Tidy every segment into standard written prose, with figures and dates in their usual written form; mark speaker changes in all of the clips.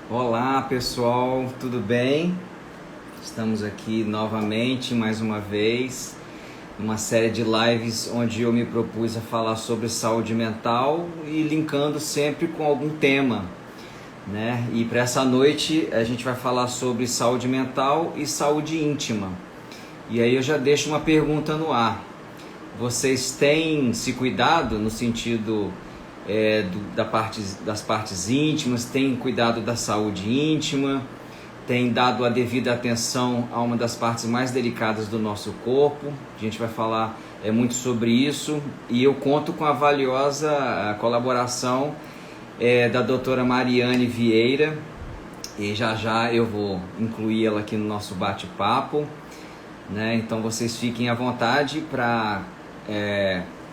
Speaker 1: Olá pessoal, tudo bem? Estamos aqui novamente, mais uma vez, numa série de lives onde eu me propus a falar sobre saúde mental e linkando sempre com algum tema, né? E para essa noite a gente vai falar sobre saúde mental e saúde íntima. E aí eu já deixo uma pergunta no ar. Vocês têm se cuidado no sentido das partes íntimas, têm cuidado da saúde íntima, têm dado a devida atenção a uma das partes mais delicadas do nosso corpo? A gente vai falar muito sobre isso e eu conto com a valiosa colaboração da doutora Mariane Vieira, e já já eu vou incluir ela aqui no nosso bate-papo, né? Então vocês fiquem à vontade para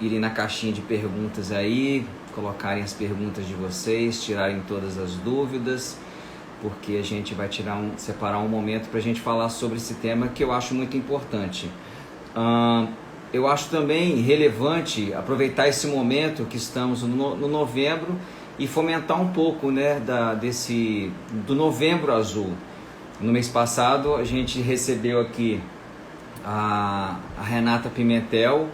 Speaker 1: irem na caixinha de perguntas aí, colocarem as perguntas de vocês, tirarem todas as dúvidas, porque a gente vai separar um momento para a gente falar sobre esse tema que eu acho muito importante. Eu acho também relevante aproveitar esse momento que estamos no novembro e fomentar um pouco, né, do Novembro Azul. No mês passado a gente recebeu aqui a Renata Pimentel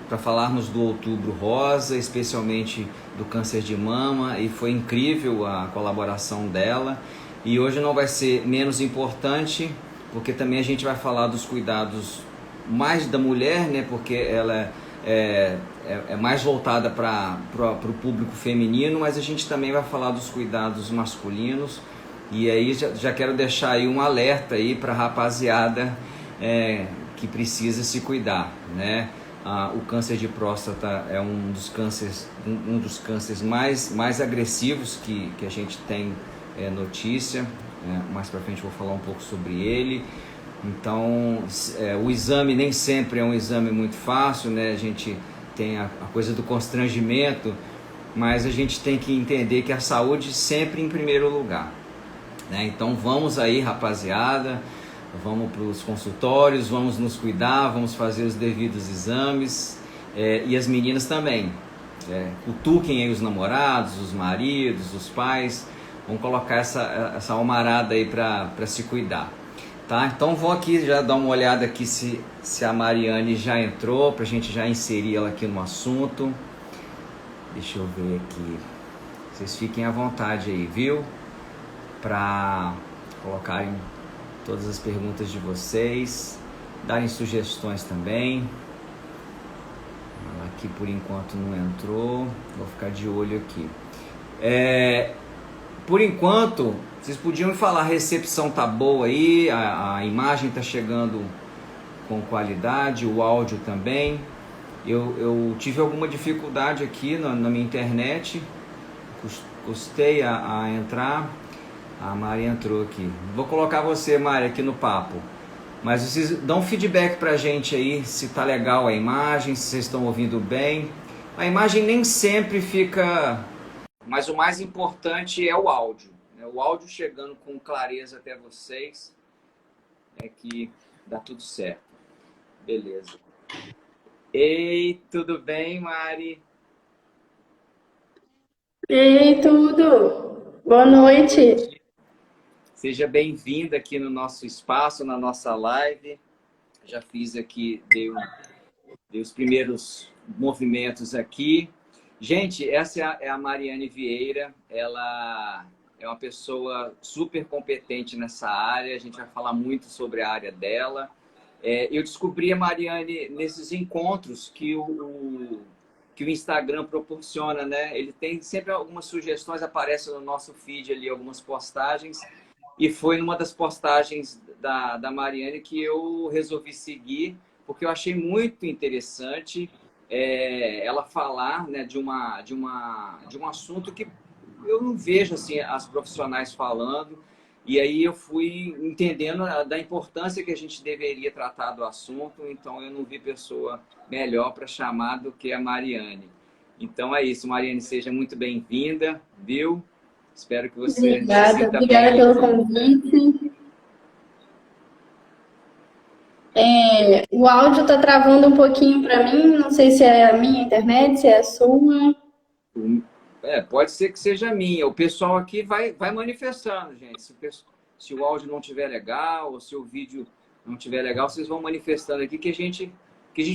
Speaker 1: para falarmos do Outubro Rosa, especialmente do câncer de mama, e foi incrível a colaboração dela. E hoje não vai ser menos importante, porque também a gente vai falar dos cuidados mais da mulher, né, porque ela é mais voltada para o público feminino, mas a gente também vai falar dos cuidados masculinos. E aí já quero deixar aí um alerta aí para a rapaziada que precisa se cuidar, né? O câncer de próstata é um dos cânceres mais agressivos que a gente tem notícia. Mais para frente eu vou falar um pouco sobre ele. Então, o exame nem sempre é um exame muito fácil, né? A gente tem a coisa do constrangimento, mas a gente tem que entender que a saúde sempre em primeiro lugar, né? Então vamos aí, rapaziada, vamos para os consultórios, vamos nos cuidar, vamos fazer os devidos exames, e as meninas também, cutuquem aí os namorados, os maridos, os pais, vamos colocar essa almarada aí para se cuidar, tá? Então vou aqui já dar uma olhada aqui se a Mariane já entrou, para a gente já inserir ela aqui no assunto. Deixa eu ver aqui, vocês fiquem à vontade aí, viu? Para colocarem todas as perguntas de vocês, darem sugestões também. Ela aqui por enquanto não entrou, vou ficar de olho aqui. Por enquanto, vocês podiam me falar, a recepção tá boa aí, a imagem tá chegando com qualidade, o áudio também. Eu tive alguma dificuldade aqui na minha internet, custei a entrar. A Mari entrou aqui. Vou colocar você, Mari, aqui no papo. Mas vocês dão feedback pra gente aí, se tá legal a imagem, se vocês estão ouvindo bem. A imagem nem sempre fica... Mas o mais importante é o áudio, né? O áudio chegando com clareza até vocês é que dá tudo certo. Beleza. Ei, tudo bem, Mari?
Speaker 2: Ei, tudo! Boa noite!
Speaker 1: Seja bem-vinda aqui no nosso espaço, na nossa live. Já fiz aqui, dei os primeiros movimentos aqui. Gente, essa é a Mariane Vieira. Ela é uma pessoa super competente nessa área. A gente vai falar muito sobre a área dela. Eu descobri a Mariane nesses encontros que o Instagram proporciona, né? Ele tem sempre algumas sugestões, aparecem no nosso feed ali, algumas postagens. E foi numa das postagens da Mariane que eu resolvi seguir, porque eu achei muito interessante ela falar, né, de um assunto que eu não vejo assim, as profissionais falando. E aí eu fui entendendo da importância que a gente deveria tratar do assunto, então eu não vi pessoa melhor para chamar do que a Mariane. Então é isso, Mariane, seja muito bem-vinda, viu? Espero que você se
Speaker 2: Obrigada,
Speaker 1: sinta
Speaker 2: obrigada
Speaker 1: bem
Speaker 2: pelo
Speaker 1: aqui.
Speaker 2: convite. O áudio tá travando um pouquinho para mim, não sei se é a minha internet, se é a sua.
Speaker 1: Pode ser que seja minha. O pessoal aqui vai manifestando, gente. Se o áudio não estiver legal, ou se o vídeo não estiver legal, vocês vão manifestando aqui que a gente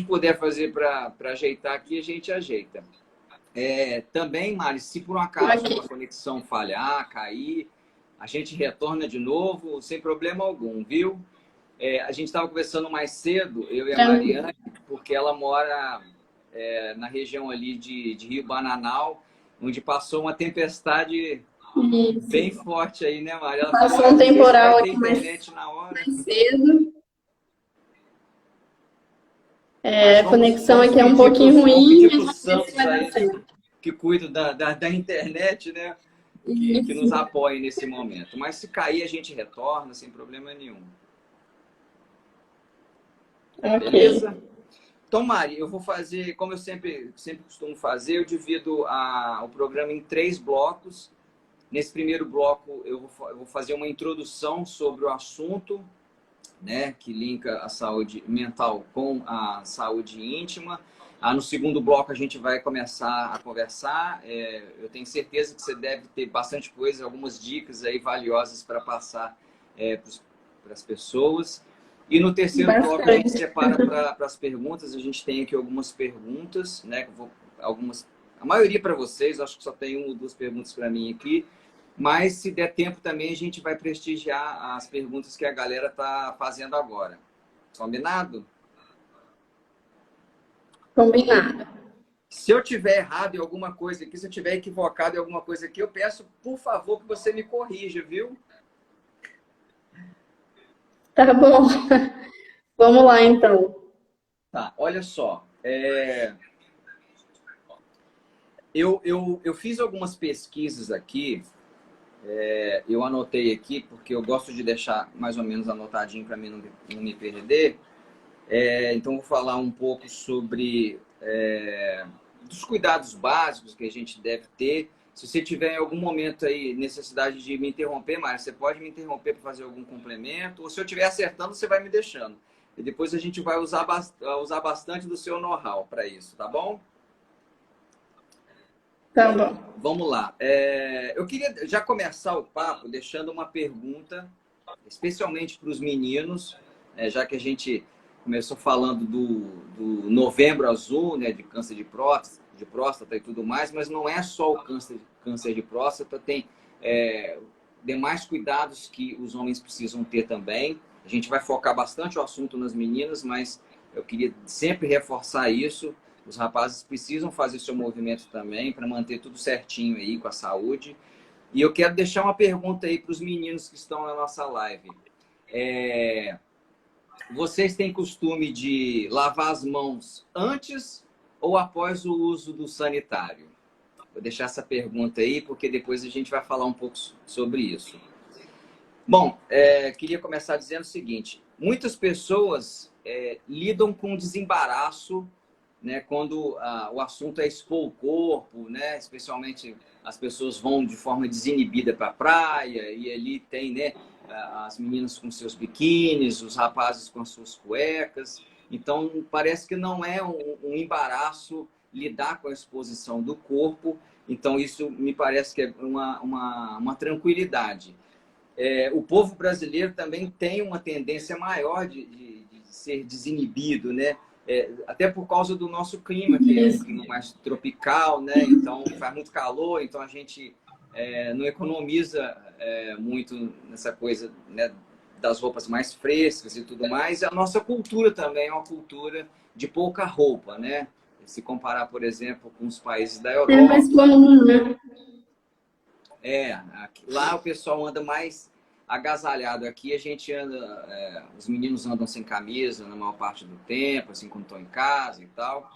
Speaker 1: puder fazer para ajeitar aqui, a gente ajeita. Também, Mari, se por um acaso
Speaker 2: Ok.
Speaker 1: a conexão falhar, cair, a gente retorna de novo, sem problema algum, viu? A gente estava conversando mais cedo, eu e a
Speaker 2: Tranquilo.
Speaker 1: Mariane, porque ela mora na região ali de Rio Bananal, onde passou uma tempestade
Speaker 2: Isso.
Speaker 1: bem forte aí, né, Mari? Ela falou,
Speaker 2: Passou um
Speaker 1: não sei se vai
Speaker 2: temporal
Speaker 1: ter
Speaker 2: aqui
Speaker 1: internet na hora,
Speaker 2: mais cedo.
Speaker 1: mas
Speaker 2: A conexão
Speaker 1: vamos
Speaker 2: aqui é um
Speaker 1: pedir
Speaker 2: pouquinho
Speaker 1: vamos
Speaker 2: ruim,
Speaker 1: pedir
Speaker 2: mas
Speaker 1: para o
Speaker 2: vamos ver se
Speaker 1: Santos
Speaker 2: vai dar
Speaker 1: aí,
Speaker 2: certo.
Speaker 1: que cuida da internet, né? Que nos
Speaker 2: Isso.
Speaker 1: apoie nesse momento. Mas se cair, a gente retorna sem problema nenhum.
Speaker 2: Ok.
Speaker 1: Beleza? Então, Mari, eu vou fazer, como eu sempre costumo fazer, eu divido o programa em 3 blocos. Nesse primeiro bloco, eu vou fazer uma introdução sobre o assunto, né, que linka a saúde mental com a saúde íntima. No segundo bloco, a gente vai começar a conversar. Eu tenho certeza que você deve ter bastante coisa, algumas dicas aí valiosas para passar para as pessoas. E no terceiro bloco, a gente
Speaker 2: Bastante.
Speaker 1: separa para as perguntas. A gente tem aqui algumas perguntas, né? A maioria para vocês, acho que só tem 1 ou 2 perguntas para mim aqui. Mas, se der tempo também, a gente vai prestigiar as perguntas que a galera está fazendo agora. Combinado?
Speaker 2: Combinado.
Speaker 1: Se eu tiver errado em alguma coisa aqui, se eu tiver equivocado em alguma coisa aqui, eu peço, por favor, que você me corrija, viu?
Speaker 2: Tá bom. Vamos lá, então.
Speaker 1: Tá, olha só. Eu fiz algumas pesquisas aqui, eu anotei aqui, porque eu gosto de deixar mais ou menos anotadinho para mim não me perder. Então, vou falar um pouco sobre dos cuidados básicos que a gente deve ter. Se você tiver em algum momento aí necessidade de me interromper, Mário, você pode me interromper para fazer algum complemento, ou se eu estiver acertando, você vai me deixando. E depois a gente vai usar bastante do seu know-how para isso, tá bom?
Speaker 2: Tá bom.
Speaker 1: Vamos lá. Eu queria já começar o papo deixando uma pergunta, especialmente para os meninos, já que a gente começou falando do Novembro Azul, né, de câncer de próstata e tudo mais, mas não é só o câncer de próstata, tem demais cuidados que os homens precisam ter também. A gente vai focar bastante o assunto nas meninas, mas eu queria sempre reforçar isso. Os rapazes precisam fazer seu movimento também para manter tudo certinho aí com a saúde. E eu quero deixar uma pergunta aí para os meninos que estão na nossa live. Vocês têm costume de lavar as mãos antes ou após o uso do sanitário? Vou deixar essa pergunta aí, porque depois a gente vai falar um pouco sobre isso. Bom, queria começar dizendo o seguinte. Muitas pessoas lidam com desembaraço, né, quando o assunto é expor o corpo, né, especialmente as pessoas vão de forma desinibida para a praia e ali tem, né, as meninas com seus biquínis, os rapazes com as suas cuecas. Então, parece que não é um embaraço lidar com a exposição do corpo. Então, isso me parece que é uma tranquilidade. O povo brasileiro também tem uma tendência maior de ser desinibido, né? Até por causa do nosso clima, que é um
Speaker 2: Isso.
Speaker 1: clima mais tropical, né? Então faz muito calor, então a gente não economiza muito nessa coisa, né, das roupas mais frescas e tudo mais. E a nossa cultura também é uma cultura de pouca roupa, né? Se comparar, por exemplo, com os países da
Speaker 2: É mais
Speaker 1: Europa.
Speaker 2: comum, né?
Speaker 1: Lá o pessoal anda mais agasalhado. Aqui a gente anda, os meninos andam sem camisa na maior parte do tempo, assim, quando estão em casa e tal.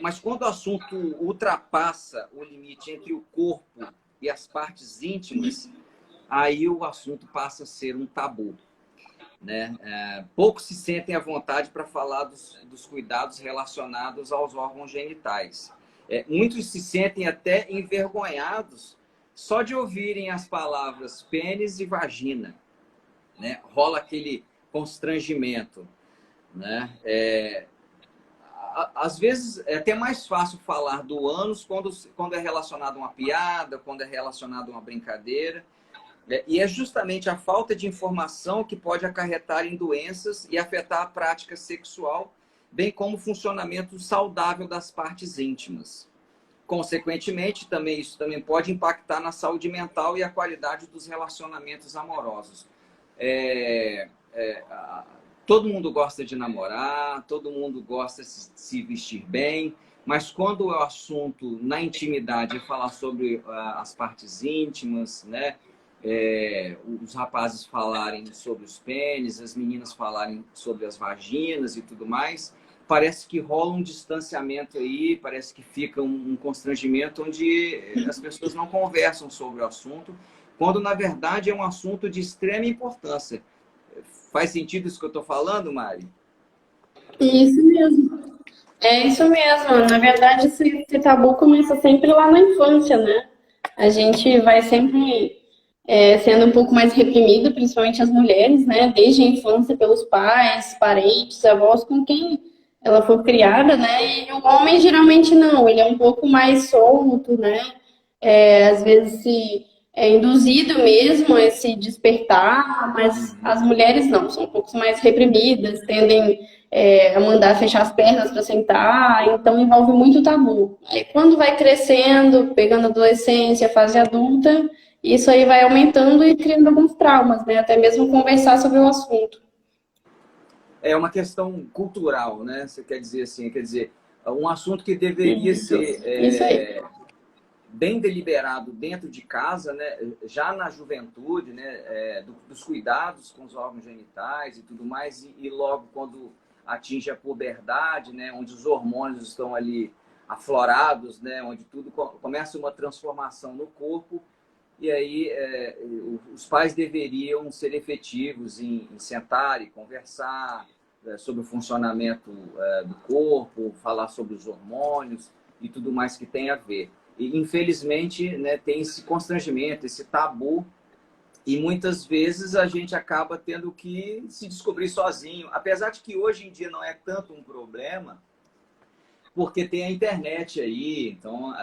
Speaker 1: Mas quando o assunto ultrapassa o limite entre o corpo e as partes íntimas, aí o assunto passa a ser um tabu, né? Poucos se sentem à vontade para falar dos cuidados relacionados aos órgãos genitais. Muitos se sentem até envergonhados só de ouvirem as palavras pênis e vagina, né? Rola aquele constrangimento, né? às vezes é até mais fácil falar do ânus quando é relacionado a uma piada, quando é relacionado a uma brincadeira. E é justamente a falta de informação que pode acarretar em doenças e afetar a prática sexual, bem como o funcionamento saudável das partes íntimas. Consequentemente, isso também pode impactar na saúde mental e a qualidade dos relacionamentos amorosos. Todo mundo gosta de namorar, todo mundo gosta de se vestir bem, mas quando o assunto na intimidade é falar sobre as partes íntimas, né? Os rapazes falarem sobre os pênis, as meninas falarem sobre as vaginas e tudo mais, parece que rola um distanciamento aí, parece que fica um constrangimento onde as pessoas não conversam sobre o assunto, quando na verdade é um assunto de extrema importância. Faz sentido isso que eu estou falando, Mari?
Speaker 2: Isso mesmo. É isso mesmo. Na verdade, esse tabu começa sempre lá na infância, né? A gente vai sempre sendo um pouco mais reprimido, principalmente as mulheres, né? Desde a infância pelos pais, parentes, avós, com quem ela for criada, né? E o homem geralmente não, ele é um pouco mais solto, né? Às vezes é induzido mesmo a se despertar, mas as mulheres não, são um pouco mais reprimidas, tendem a mandar fechar as pernas para sentar, então envolve muito tabu. Aí quando vai crescendo, pegando a adolescência, fase adulta, isso aí vai aumentando e criando alguns traumas, né? Até mesmo conversar sobre o assunto.
Speaker 1: É uma questão cultural, né? Você quer dizer assim, um assunto que deveria ser
Speaker 2: Isso aí.
Speaker 1: bem deliberado dentro de casa, né? Já na juventude, né? Dos cuidados com os órgãos genitais e tudo mais, e logo quando atinge a puberdade, né? Onde os hormônios estão ali aflorados, né? Onde tudo começa uma transformação no corpo. E aí os pais deveriam ser efetivos em sentar e conversar sobre o funcionamento do corpo, falar sobre os hormônios e tudo mais que tem a ver. E, infelizmente, né, tem esse constrangimento, esse tabu, e muitas vezes a gente acaba tendo que se descobrir sozinho. Apesar de que hoje em dia não é tanto um problema, porque tem a internet aí, então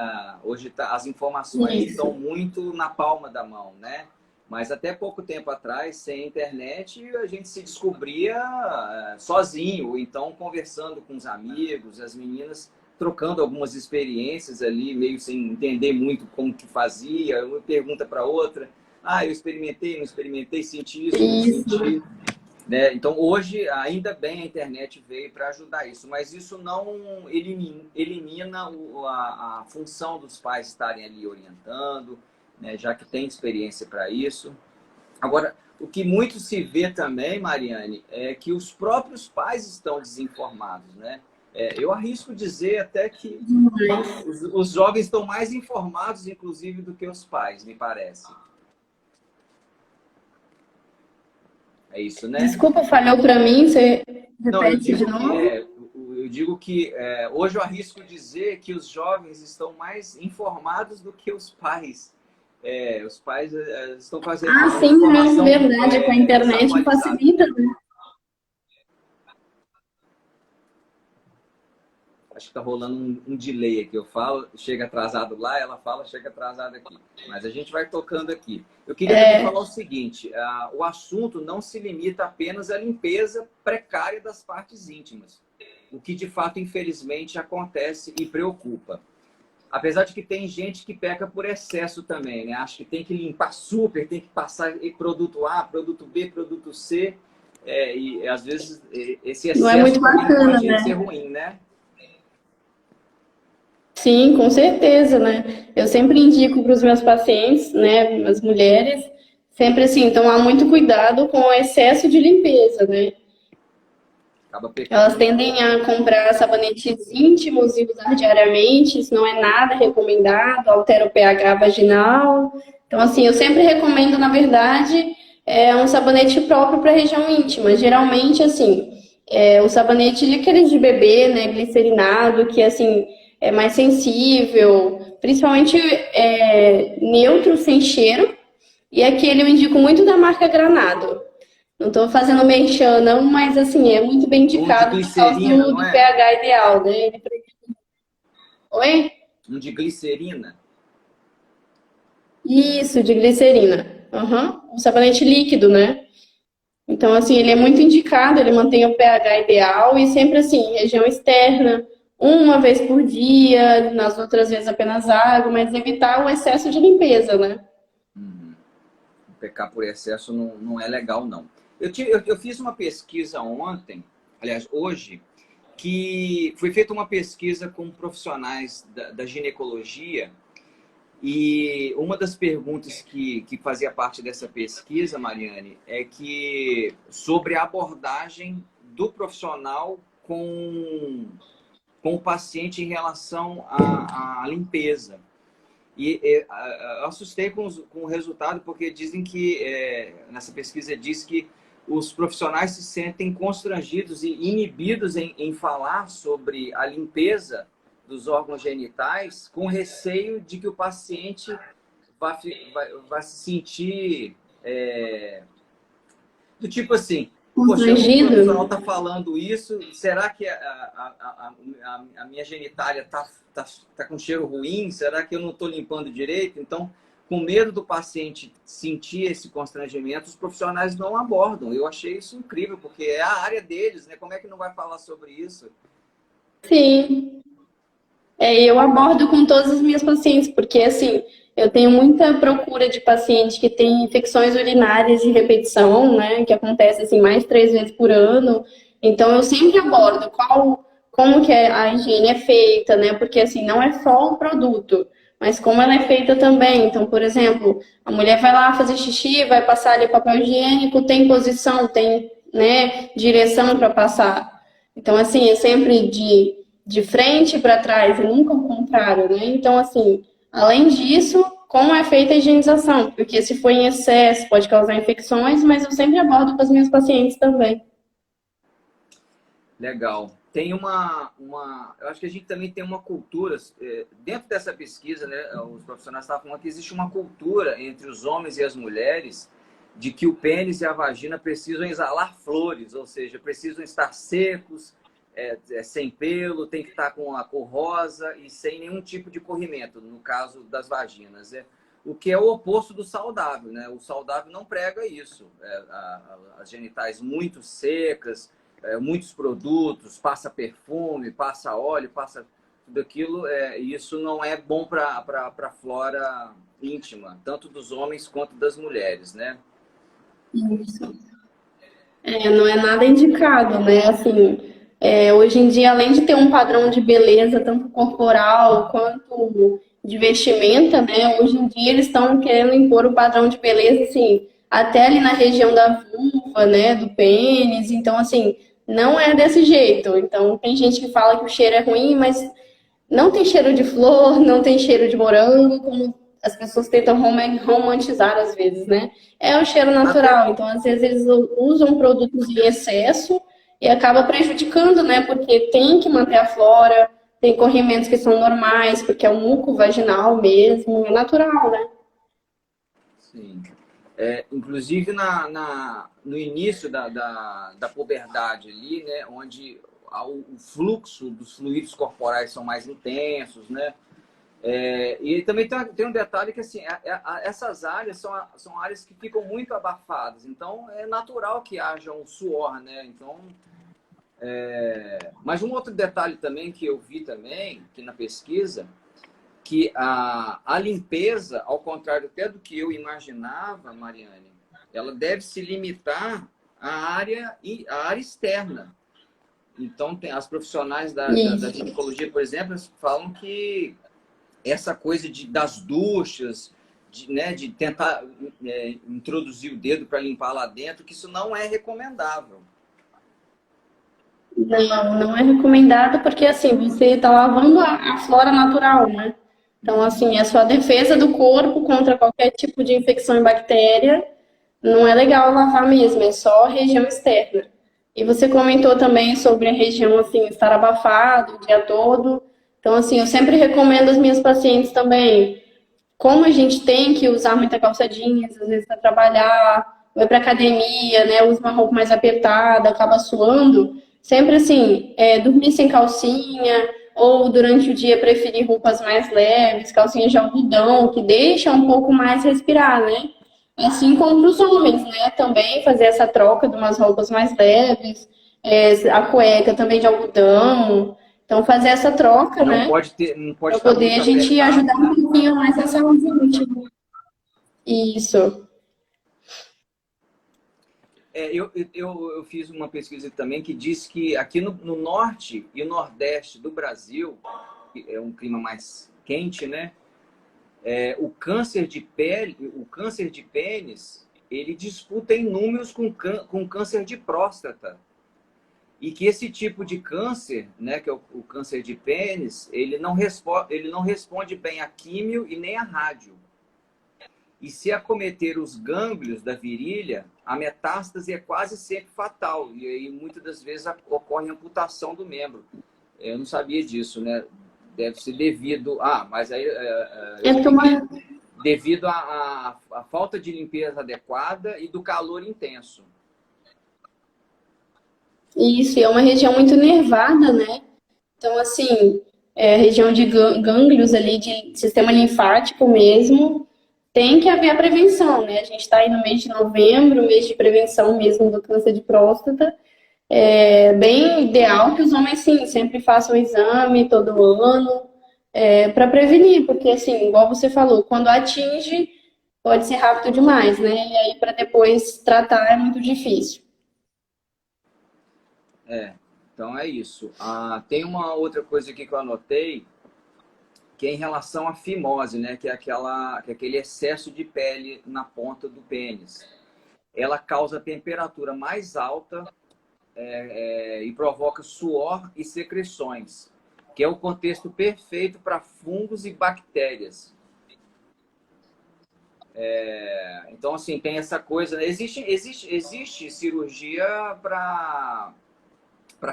Speaker 1: hoje as informações estão muito na palma da mão, né? Mas até pouco tempo atrás, sem a internet, a gente se descobria sozinho, ou então conversando com os amigos, as meninas trocando algumas experiências ali, meio sem entender muito como que fazia, uma pergunta para outra, eu experimentei, não experimentei, senti isso, não senti. Né? Então, hoje, ainda bem a internet veio para ajudar isso, mas isso não elimina a função dos pais estarem ali orientando, né? Já que tem experiência para isso. Agora, o que muito se vê também, Mariane, é que os próprios pais estão desinformados, né? Eu arrisco dizer até que os jovens estão mais informados, inclusive, do que os pais, me parece. É isso, né?
Speaker 2: Desculpa, falhou para mim, você repete de novo?
Speaker 1: Eu digo que hoje eu arrisco dizer que os jovens estão mais informados do que os pais. Os pais estão fazendo...
Speaker 2: Sim, é verdade, com a internet facilita, né?
Speaker 1: Acho que está rolando um delay aqui. Eu falo, chega atrasado lá, ela fala, chega atrasado aqui. Mas a gente vai tocando aqui. Eu queria também falar o seguinte, o assunto não se limita apenas à limpeza precária das partes íntimas, o que de fato, infelizmente, acontece e preocupa. Apesar de que tem gente que peca por excesso também, né? Acha que tem que limpar super, tem que passar produto A, produto B, produto C, e às vezes esse excesso
Speaker 2: não é muito bacana,
Speaker 1: pode
Speaker 2: né?
Speaker 1: ser ruim, né?
Speaker 2: Sim, com certeza, né? Eu sempre indico para os meus pacientes, né, as mulheres, sempre assim, tomar muito cuidado com o excesso de limpeza, né? Elas tendem a comprar sabonetes íntimos e usar diariamente, isso não é nada recomendado, altera o pH vaginal. Então, assim, eu sempre recomendo, na verdade, um sabonete próprio para a região íntima. Geralmente, assim, o sabonete de aqueles de bebê, né, glicerinado, que, assim, é mais sensível, principalmente neutro, sem cheiro, e aquele eu indico muito da marca Granado. Não estou fazendo merchan, não, mas assim, é muito bem
Speaker 1: Um de
Speaker 2: indicado por causa
Speaker 1: glicerina, não
Speaker 2: do
Speaker 1: é?
Speaker 2: pH ideal, né? Oi?
Speaker 1: Um de glicerina.
Speaker 2: Isso, de glicerina. Aham. Um sabonete líquido, né? Então, assim, ele é muito indicado, ele mantém o pH ideal e sempre assim, região externa, uma vez por dia, nas outras vezes apenas água, mas evitar o excesso de limpeza, né?
Speaker 1: Uhum. Pecar por excesso não é legal, não. Eu fiz uma pesquisa ontem, aliás, hoje, que foi feita uma pesquisa com profissionais da ginecologia e uma das perguntas que fazia parte dessa pesquisa, Mariane, é que sobre a abordagem do profissional com o paciente em relação à limpeza. Eu assustei com o resultado, porque dizem que, nessa pesquisa diz que os profissionais se sentem constrangidos e inibidos em falar sobre a limpeza dos órgãos genitais, com receio de que o paciente vai se sentir do tipo assim, poxa, o
Speaker 2: Constrangido?
Speaker 1: profissional está falando isso, será que a minha genitália tá com cheiro ruim? Será que eu não estou limpando direito? Então, com medo do paciente sentir esse constrangimento, os profissionais não abordam. Eu achei isso incrível, porque é a área deles, né? Como é que não vai falar sobre isso?
Speaker 2: Sim. Eu abordo com todas as minhas pacientes, porque assim, eu tenho muita procura de paciente que tem infecções urinárias de repetição, né, que acontece assim mais de 3 vezes por ano. Então eu sempre abordo como que a higiene é feita, né, porque assim, não é só o produto, mas como ela é feita também. Então, por exemplo, a mulher vai lá fazer xixi, vai passar ali papel higiênico, tem posição, tem, né, direção para passar. Então, assim, é sempre de frente para trás e nunca o contrário, né? Então, assim, além disso, como é feita a higienização? Porque se for em excesso, pode causar infecções, mas eu sempre abordo com as minhas pacientes também.
Speaker 1: Legal. Tem eu acho que a gente também tem uma cultura, dentro dessa pesquisa, né, os profissionais estavam falando que existe uma cultura entre os homens e as mulheres de que o pênis e a vagina precisam exalar flores, ou seja, precisam estar secos, sem pelo, tem que estar com a cor rosa e sem nenhum tipo de corrimento, no caso das vaginas. O que é o oposto do saudável, né? O saudável não prega isso. As genitais muito secas, muitos produtos, passa perfume, passa óleo, passa tudo aquilo, isso não é bom para a flora íntima, tanto dos homens quanto das mulheres, né?
Speaker 2: Isso. Não é nada indicado, né? Assim, hoje em dia, além de ter um padrão de beleza, tanto corporal quanto de vestimenta, né? Hoje em dia eles estão querendo impor o padrão de beleza, assim, até ali na região da vulva, né? Do pênis. Então, assim, não é desse jeito. Então, tem gente que fala que o cheiro é ruim, mas não tem cheiro de flor, não tem cheiro de morango, como as pessoas tentam romantizar às vezes, né? É o cheiro
Speaker 1: Até,
Speaker 2: natural, então às vezes eles usam produtos em excesso e acaba prejudicando, né? Porque tem que manter a flora, tem corrimentos que são normais, porque é um muco vaginal mesmo, é natural, né?
Speaker 1: sim. Inclusive no início da puberdade ali, né, onde o fluxo dos fluidos corporais são mais intensos, né? E também tem um detalhe que assim, essas áreas são áreas que ficam muito abafadas, então é natural que haja um suor, né? Então, mas um outro detalhe também que eu vi também, que na pesquisa, que a limpeza, ao contrário até do que eu imaginava, Mariane, ela deve se limitar à área externa. Então, as profissionais da
Speaker 2: Isso.
Speaker 1: ginecologia, por exemplo, falam que essa coisa das duchas, né, de tentar introduzir o dedo para limpar lá dentro, que isso não é recomendável.
Speaker 2: Não, não é recomendado porque assim, você está lavando a flora natural, né? Então, assim, é só a defesa do corpo contra qualquer tipo de infecção e bactéria. Não é legal lavar mesmo, é só a região externa. E você comentou também sobre a região, assim, estar abafado o dia todo. Então, assim, eu sempre recomendo às minhas pacientes também, como a gente tem que usar muita calça jeans, às vezes para trabalhar, vai para academia, né, usa uma roupa mais apertada, acaba suando, sempre assim, dormir sem calcinha, ou durante o dia preferir roupas mais leves, calcinhas de algodão, que deixa um pouco mais respirar, né? Assim como para os homens, né? Também fazer essa troca de umas roupas mais leves, a cueca também de algodão. Então, fazer essa troca,
Speaker 1: Não
Speaker 2: né?
Speaker 1: pode ter, não pode
Speaker 2: Para
Speaker 1: estar
Speaker 2: poder
Speaker 1: muito
Speaker 2: a gente
Speaker 1: apertado,
Speaker 2: ajudar um
Speaker 1: né?
Speaker 2: pouquinho mais a saúde íntima. Isso.
Speaker 1: Eu fiz uma pesquisa também que diz que aqui no norte e nordeste do Brasil, que é um clima mais quente, né? O câncer de pele, o câncer de pênis, ele disputa em números com câncer de próstata. E que esse tipo de câncer, né, que é o câncer de pênis, ele não responde bem a químio e nem a rádio. E se acometer os gânglios da virilha, a metástase é quase sempre fatal. E aí, muitas das vezes, ocorre amputação do membro. Eu não sabia disso, né? Deve ser devido... mas aí devido à falta de limpeza adequada e do calor intenso.
Speaker 2: Isso, e é uma região muito nervada, né? Então, assim, região de gânglios ali, de sistema linfático mesmo, tem que haver a prevenção, né? A gente está aí no mês de novembro, mês de prevenção mesmo do câncer de próstata. É bem ideal que os homens, sim, sempre façam o exame todo ano, para prevenir, porque, assim, igual você falou, quando atinge, pode ser rápido demais, né? E aí, para depois tratar, é muito difícil.
Speaker 1: Então é isso. Tem uma outra coisa aqui que eu anotei, que é em relação à fimose, né? Que é aquele excesso de pele na ponta do pênis. Ela causa temperatura mais alta e provoca suor e secreções, que é o contexto perfeito para fungos e bactérias. Então, assim, tem essa coisa, né? Existe cirurgia para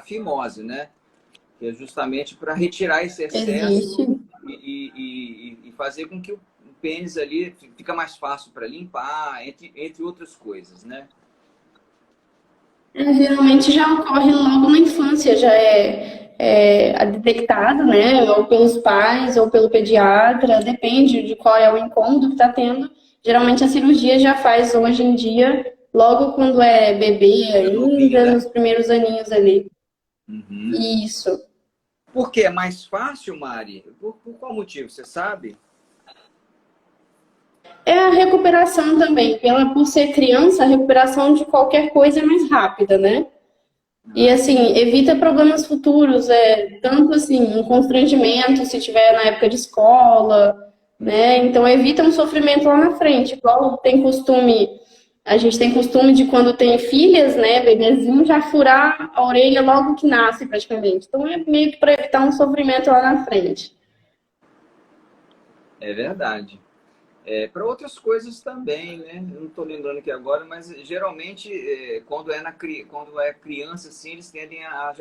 Speaker 1: fimose, né? Que é justamente para retirar esse
Speaker 2: Existe.
Speaker 1: excesso e fazer com que o pênis ali fica mais fácil para limpar, entre outras coisas, né?
Speaker 2: Geralmente já ocorre logo na infância, já é detectado, né? Ou pelos pais, ou pelo pediatra, depende de qual é o incômodo que está tendo. Geralmente a cirurgia já faz hoje em dia, logo quando é bebê
Speaker 1: Novinho,
Speaker 2: ainda,
Speaker 1: né?
Speaker 2: nos primeiros aninhos ali.
Speaker 1: Uhum.
Speaker 2: Isso.
Speaker 1: Por que é mais fácil, Mari? Por qual motivo, você sabe?
Speaker 2: É a recuperação também. Por ser criança, a recuperação de qualquer coisa é mais rápida, né? E assim, evita problemas futuros, tanto assim, um constrangimento se tiver na época de escola, né? Então evita um sofrimento lá na frente. Igual a gente tem costume de quando tem filhas, né, bebezinho, já furar a orelha logo que nasce praticamente. Então é meio que para evitar um sofrimento lá na frente.
Speaker 1: É verdade. Para outras coisas também, né? Eu não estou lembrando aqui agora, mas geralmente quando é criança, assim, eles tendem a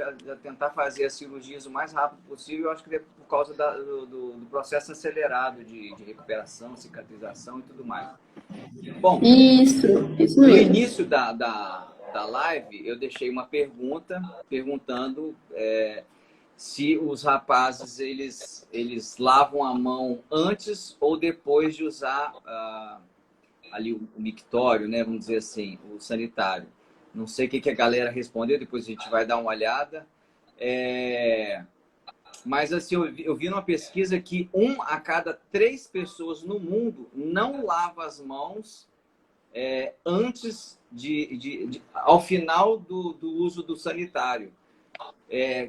Speaker 1: tentar fazer as cirurgias o mais rápido possível. Eu acho que é por causa do processo acelerado de recuperação, cicatrização e tudo mais. Bom,
Speaker 2: Isso
Speaker 1: no
Speaker 2: mesmo.
Speaker 1: início da live, eu deixei uma pergunta perguntando se os rapazes eles lavam a mão antes ou depois de usar ali o mictório, né? Vamos dizer assim, o sanitário. Não sei o que a galera respondeu, depois a gente vai dar uma olhada. Mas assim, eu vi numa pesquisa que 1 a cada 3 pessoas no mundo não lava as mãos antes ao final do uso do sanitário.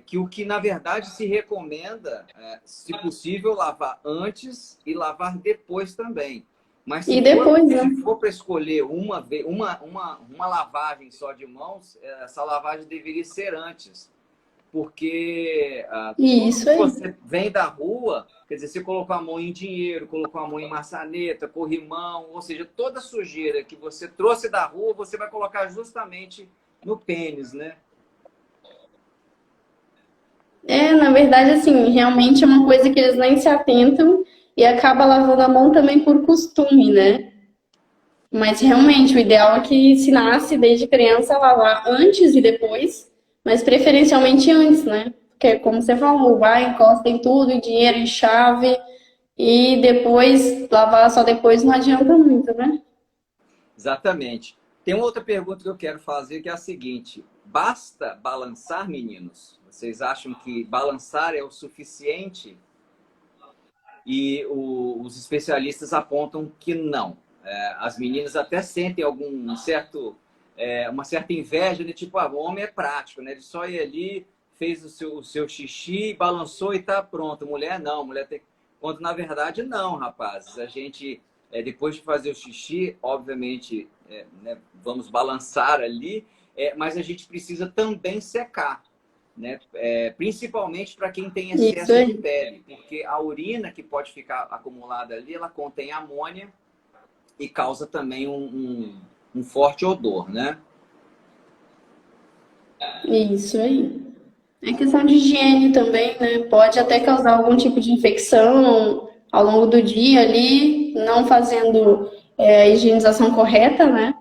Speaker 1: Que o que, na verdade, se recomenda, se possível, lavar antes e lavar depois também. Mas
Speaker 2: E depois, né?
Speaker 1: se for para escolher uma lavagem só de mãos, essa lavagem deveria ser antes. Porque tudo
Speaker 2: Isso
Speaker 1: que
Speaker 2: aí.
Speaker 1: você vem da rua, quer dizer, você colocou a mão em dinheiro, colocou a mão em maçaneta, corrimão, ou seja, toda sujeira que você trouxe da rua, você vai colocar justamente no pênis, né?
Speaker 2: Na verdade, assim, realmente é uma coisa que eles nem se atentam e acaba lavando a mão também por costume, né? Mas realmente o ideal é que se nasce desde criança lavar antes e depois, mas preferencialmente antes, né? Porque como você falou, vai, encosta em tudo, em dinheiro, em chave, e depois lavar só depois não adianta muito, né?
Speaker 1: Exatamente. Tem uma outra pergunta que eu quero fazer, que é a seguinte: basta balançar, meninos? Vocês acham que balançar é o suficiente? E os especialistas apontam que não. As meninas até sentem uma certa inveja, de tipo, o homem é prático, né? Ele só ia ali, fez o seu xixi, balançou e tá pronto. Mulher não, mulher tem. Quando na verdade não, rapazes. A gente, depois de fazer o xixi, obviamente, né, vamos balançar ali, mas a gente precisa também secar, né? Principalmente para quem tem
Speaker 2: Isso
Speaker 1: excesso de
Speaker 2: aí.
Speaker 1: pele, porque a urina que pode ficar acumulada ali, ela contém amônia e causa também um forte odor, né?
Speaker 2: Isso aí. É questão de higiene também, né? Pode até causar algum tipo de infecção ao longo do dia ali, não fazendo a higienização correta, né?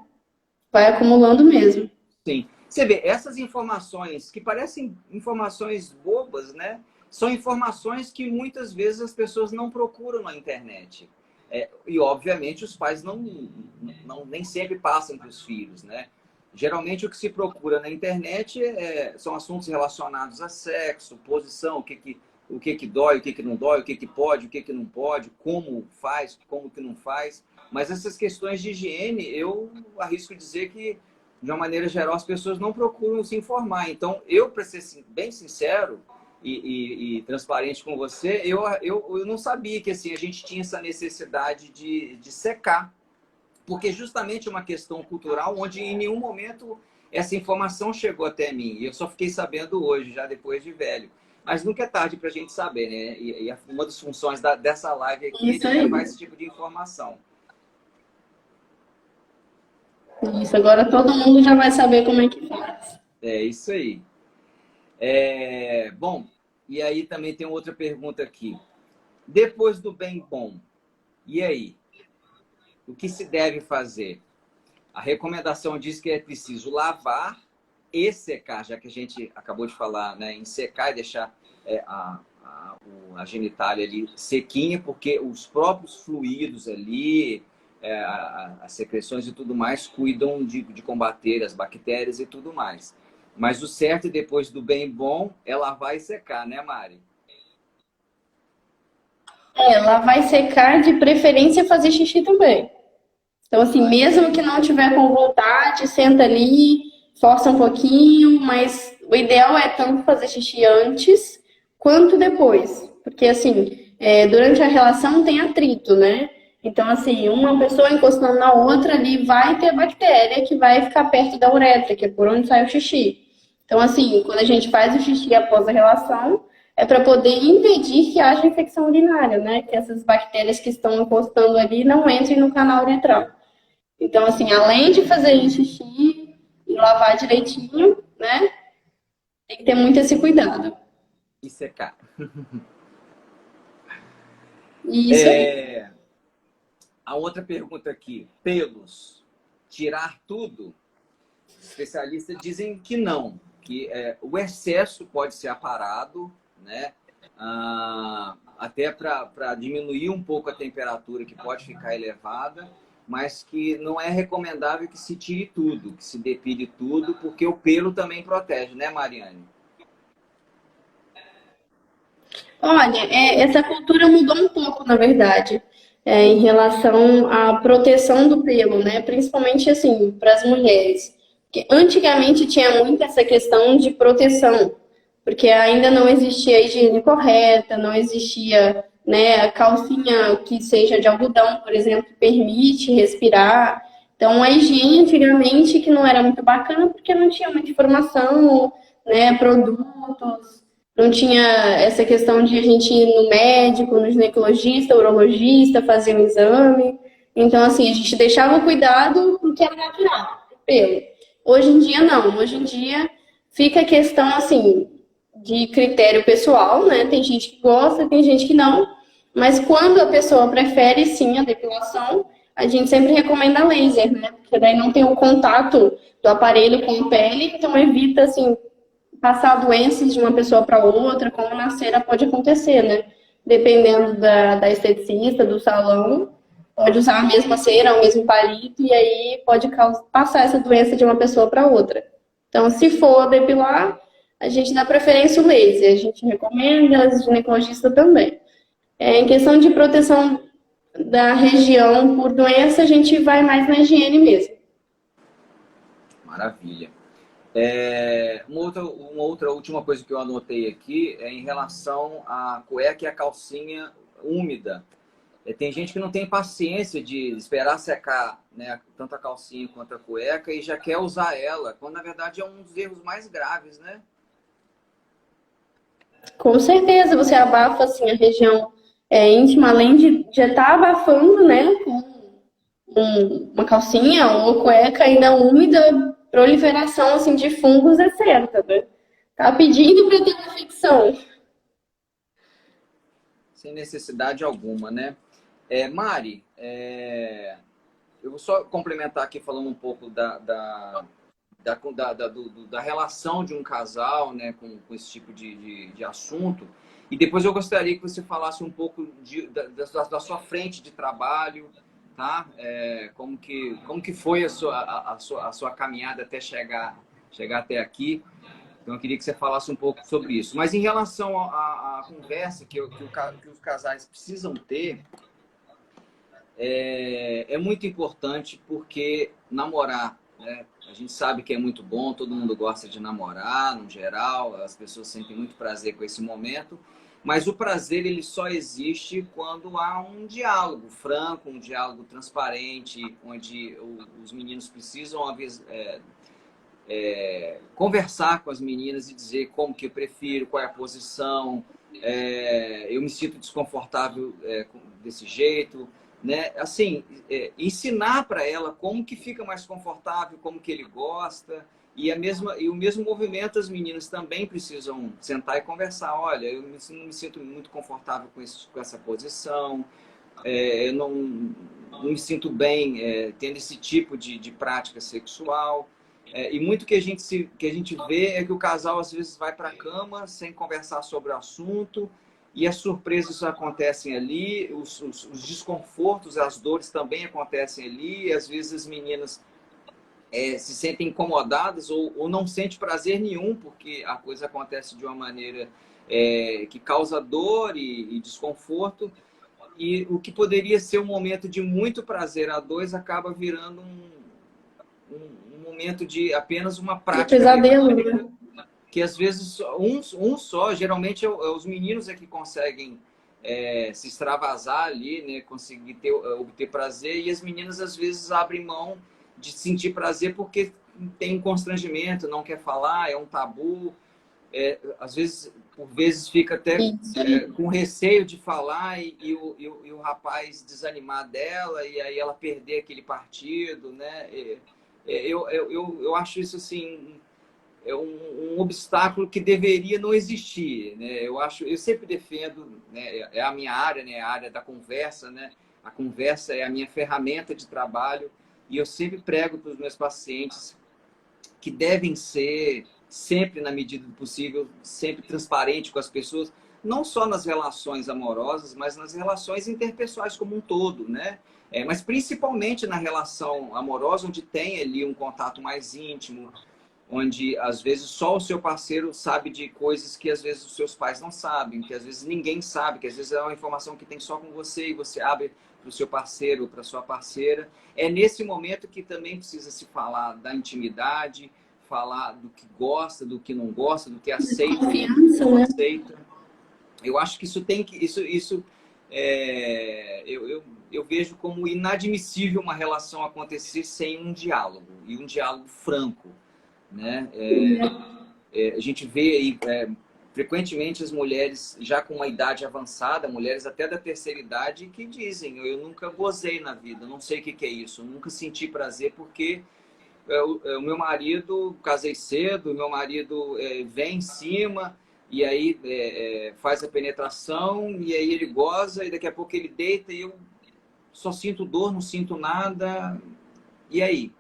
Speaker 2: Vai acumulando mesmo.
Speaker 1: Sim. Você vê, essas informações que parecem informações bobas, né? São informações que muitas vezes as pessoas não procuram na internet. E, obviamente, os pais nem sempre passam para os filhos, né? Geralmente, o que se procura na internet são assuntos relacionados a sexo, posição, o que dói, o que não dói, o que pode, o que não pode, como faz, como que não faz. Mas essas questões de higiene, eu arrisco dizer que, de uma maneira geral, as pessoas não procuram se informar. Então, para ser bem sincero e transparente com você, eu não sabia que assim, a gente tinha essa necessidade de secar. Porque justamente é uma questão cultural onde em nenhum momento essa informação chegou até mim. E eu só fiquei sabendo hoje, já depois de velho. Mas nunca é tarde para a gente saber, né? E uma das funções dessa live aqui é
Speaker 2: Isso
Speaker 1: de
Speaker 2: aí.
Speaker 1: levar esse tipo de informação.
Speaker 2: Isso, agora todo mundo já vai saber como é que faz.
Speaker 1: É isso aí. Bom, e aí também tem outra pergunta aqui. Depois do bem bom, e aí? O que se deve fazer? A recomendação diz que é preciso lavar e secar, já que a gente acabou de falar, né, em secar e deixar a genitália ali sequinha, porque os próprios fluidos ali, as secreções e tudo mais, cuidam de combater as bactérias e tudo mais. Mas o certo, depois do bem bom, é lavar e secar, né, Mari?
Speaker 2: Lavar e secar, de preferência fazer xixi também. Então, assim, mesmo que não tiver com vontade, senta ali, força um pouquinho, mas o ideal é tanto fazer xixi antes quanto depois. Porque, assim, durante a relação tem atrito, né? Então, assim, uma pessoa encostando na outra ali vai ter bactéria que vai ficar perto da uretra, que é por onde sai o xixi. Então, assim, quando a gente faz o xixi após a relação, é para poder impedir que haja infecção urinária, né? Que essas bactérias que estão encostando ali não entrem no canal uretral. Então, assim, além de fazer xixi e lavar direitinho, né? Tem que ter muito esse cuidado.
Speaker 1: E secar.
Speaker 2: E isso aí.
Speaker 1: A outra pergunta aqui. Pelos. Tirar tudo? Especialistas dizem que não. Que o excesso pode ser aparado, né? Até para diminuir um pouco a temperatura que pode ficar elevada, mas que não é recomendável que se tire tudo, que se depile tudo, porque o pelo também protege, né, Mariane?
Speaker 2: Olha, essa cultura mudou um pouco, na verdade, em relação à proteção do pelo, né? Principalmente, assim, para as mulheres. Porque antigamente tinha muito essa questão de proteção, porque ainda não existia a higiene correta, não existia, né, a calcinha que seja de algodão, por exemplo, que permite respirar. Então, a higiene antigamente que não era muito bacana porque não tinha muita informação, né, produtos, não tinha essa questão de a gente ir no médico, no ginecologista, urologista, fazer um exame. Então, assim, a gente deixava o cuidado porque era natural, pelo. Hoje em dia, não. Hoje em dia, fica a questão, assim, de critério pessoal, né? Tem gente que gosta, tem gente que não. Mas quando a pessoa prefere, sim, a depilação, a gente sempre recomenda laser, né? Porque daí não tem o contato do aparelho com a pele, então evita, assim, passar doenças de uma pessoa para outra, como na cera pode acontecer, né? Dependendo da esteticista, do salão, pode usar a mesma cera, o mesmo palito, e aí pode passar essa doença de uma pessoa para outra. Então, se for depilar, a gente dá preferência o laser, a gente recomenda, as ginecologistas também. Em questão de proteção da região por doença, a gente vai mais na higiene mesmo.
Speaker 1: Maravilha. Uma outra última coisa que eu anotei aqui é em relação à cueca e à calcinha úmida. Tem gente que não tem paciência de esperar secar, né, tanto a calcinha quanto a cueca e já quer usar ela, quando na verdade é um dos erros mais graves, né?
Speaker 2: Com certeza, você abafa assim, a região íntima, além de já estar abafando, né, com uma calcinha ou cueca ainda úmida, proliferação assim, de fungos é certa, né? Tá pedindo para ter uma infecção.
Speaker 1: Sem necessidade alguma, né? Mari, eu vou só complementar aqui falando um pouco da relação de um casal, né, com esse tipo de assunto. E depois eu gostaria que você falasse um pouco da sua frente de trabalho, tá? Como que foi a sua caminhada até chegar até aqui. Então eu queria que você falasse um pouco sobre isso. Mas em relação à conversa que os casais precisam ter, é muito importante porque namorar, né? A gente sabe que é muito bom, todo mundo gosta de namorar, no geral, as pessoas sentem muito prazer com esse momento, mas o prazer ele só existe quando há um diálogo franco, um diálogo transparente, onde os meninos precisam conversar com as meninas e dizer como que eu prefiro, qual é a posição, eu me sinto desconfortável desse jeito, né? Assim, ensinar para ela como que fica mais confortável, como que ele gosta, e o mesmo movimento as meninas também precisam sentar e conversar. Olha, eu não me sinto muito confortável com essa posição, eu não me sinto bem tendo esse tipo de prática sexual. E muito que que a gente vê é que o casal às vezes vai para a cama sem conversar sobre o assunto e as surpresas acontecem ali, os desconfortos, as dores também acontecem ali, e às vezes as meninas se sentem incomodadas ou não sentem prazer nenhum, porque a coisa acontece de uma maneira que causa dor e desconforto, e o que poderia ser um momento de muito prazer a dois acaba virando um momento de apenas uma
Speaker 2: De
Speaker 1: prática
Speaker 2: pesadelo, né?
Speaker 1: que às vezes um só, geralmente os meninos é que conseguem se extravasar ali, né, conseguir obter prazer, e as meninas às vezes abrem mão de sentir prazer porque tem um constrangimento, não quer falar, é um tabu, às vezes, por vezes fica até com receio de falar e o rapaz desanimar dela e aí ela perder aquele partido, né? Eu acho isso assim um obstáculo que deveria não existir, né? Eu sempre defendo, né? É a minha área, né? A área da conversa, né? A conversa é a minha ferramenta de trabalho e eu sempre prego para os meus pacientes que devem ser sempre, na medida do possível, sempre transparente com as pessoas, não só nas relações amorosas, mas nas relações interpessoais como um todo, né? Mas principalmente na relação amorosa, onde tem ali um contato mais íntimo, onde às vezes só o seu parceiro sabe de coisas que às vezes os seus pais não sabem, que às vezes ninguém sabe, que às vezes é uma informação que tem só com você e você abre para o seu parceiro, para sua parceira. É nesse momento que também precisa se falar da intimidade, falar do que gosta, do que não gosta, do que aceita, do que
Speaker 2: Confiança,
Speaker 1: não
Speaker 2: né?
Speaker 1: aceita. Eu acho que eu vejo como inadmissível uma relação acontecer sem um diálogo e um diálogo franco, né? A gente vê aí frequentemente as mulheres já com uma idade avançada, mulheres até da terceira idade, que dizem: eu nunca gozei na vida, não sei o que é isso, nunca senti prazer porque o meu marido, casei cedo, o meu marido vem em cima e aí faz a penetração e aí ele goza e daqui a pouco ele deita e eu só sinto dor, não sinto nada. E aí?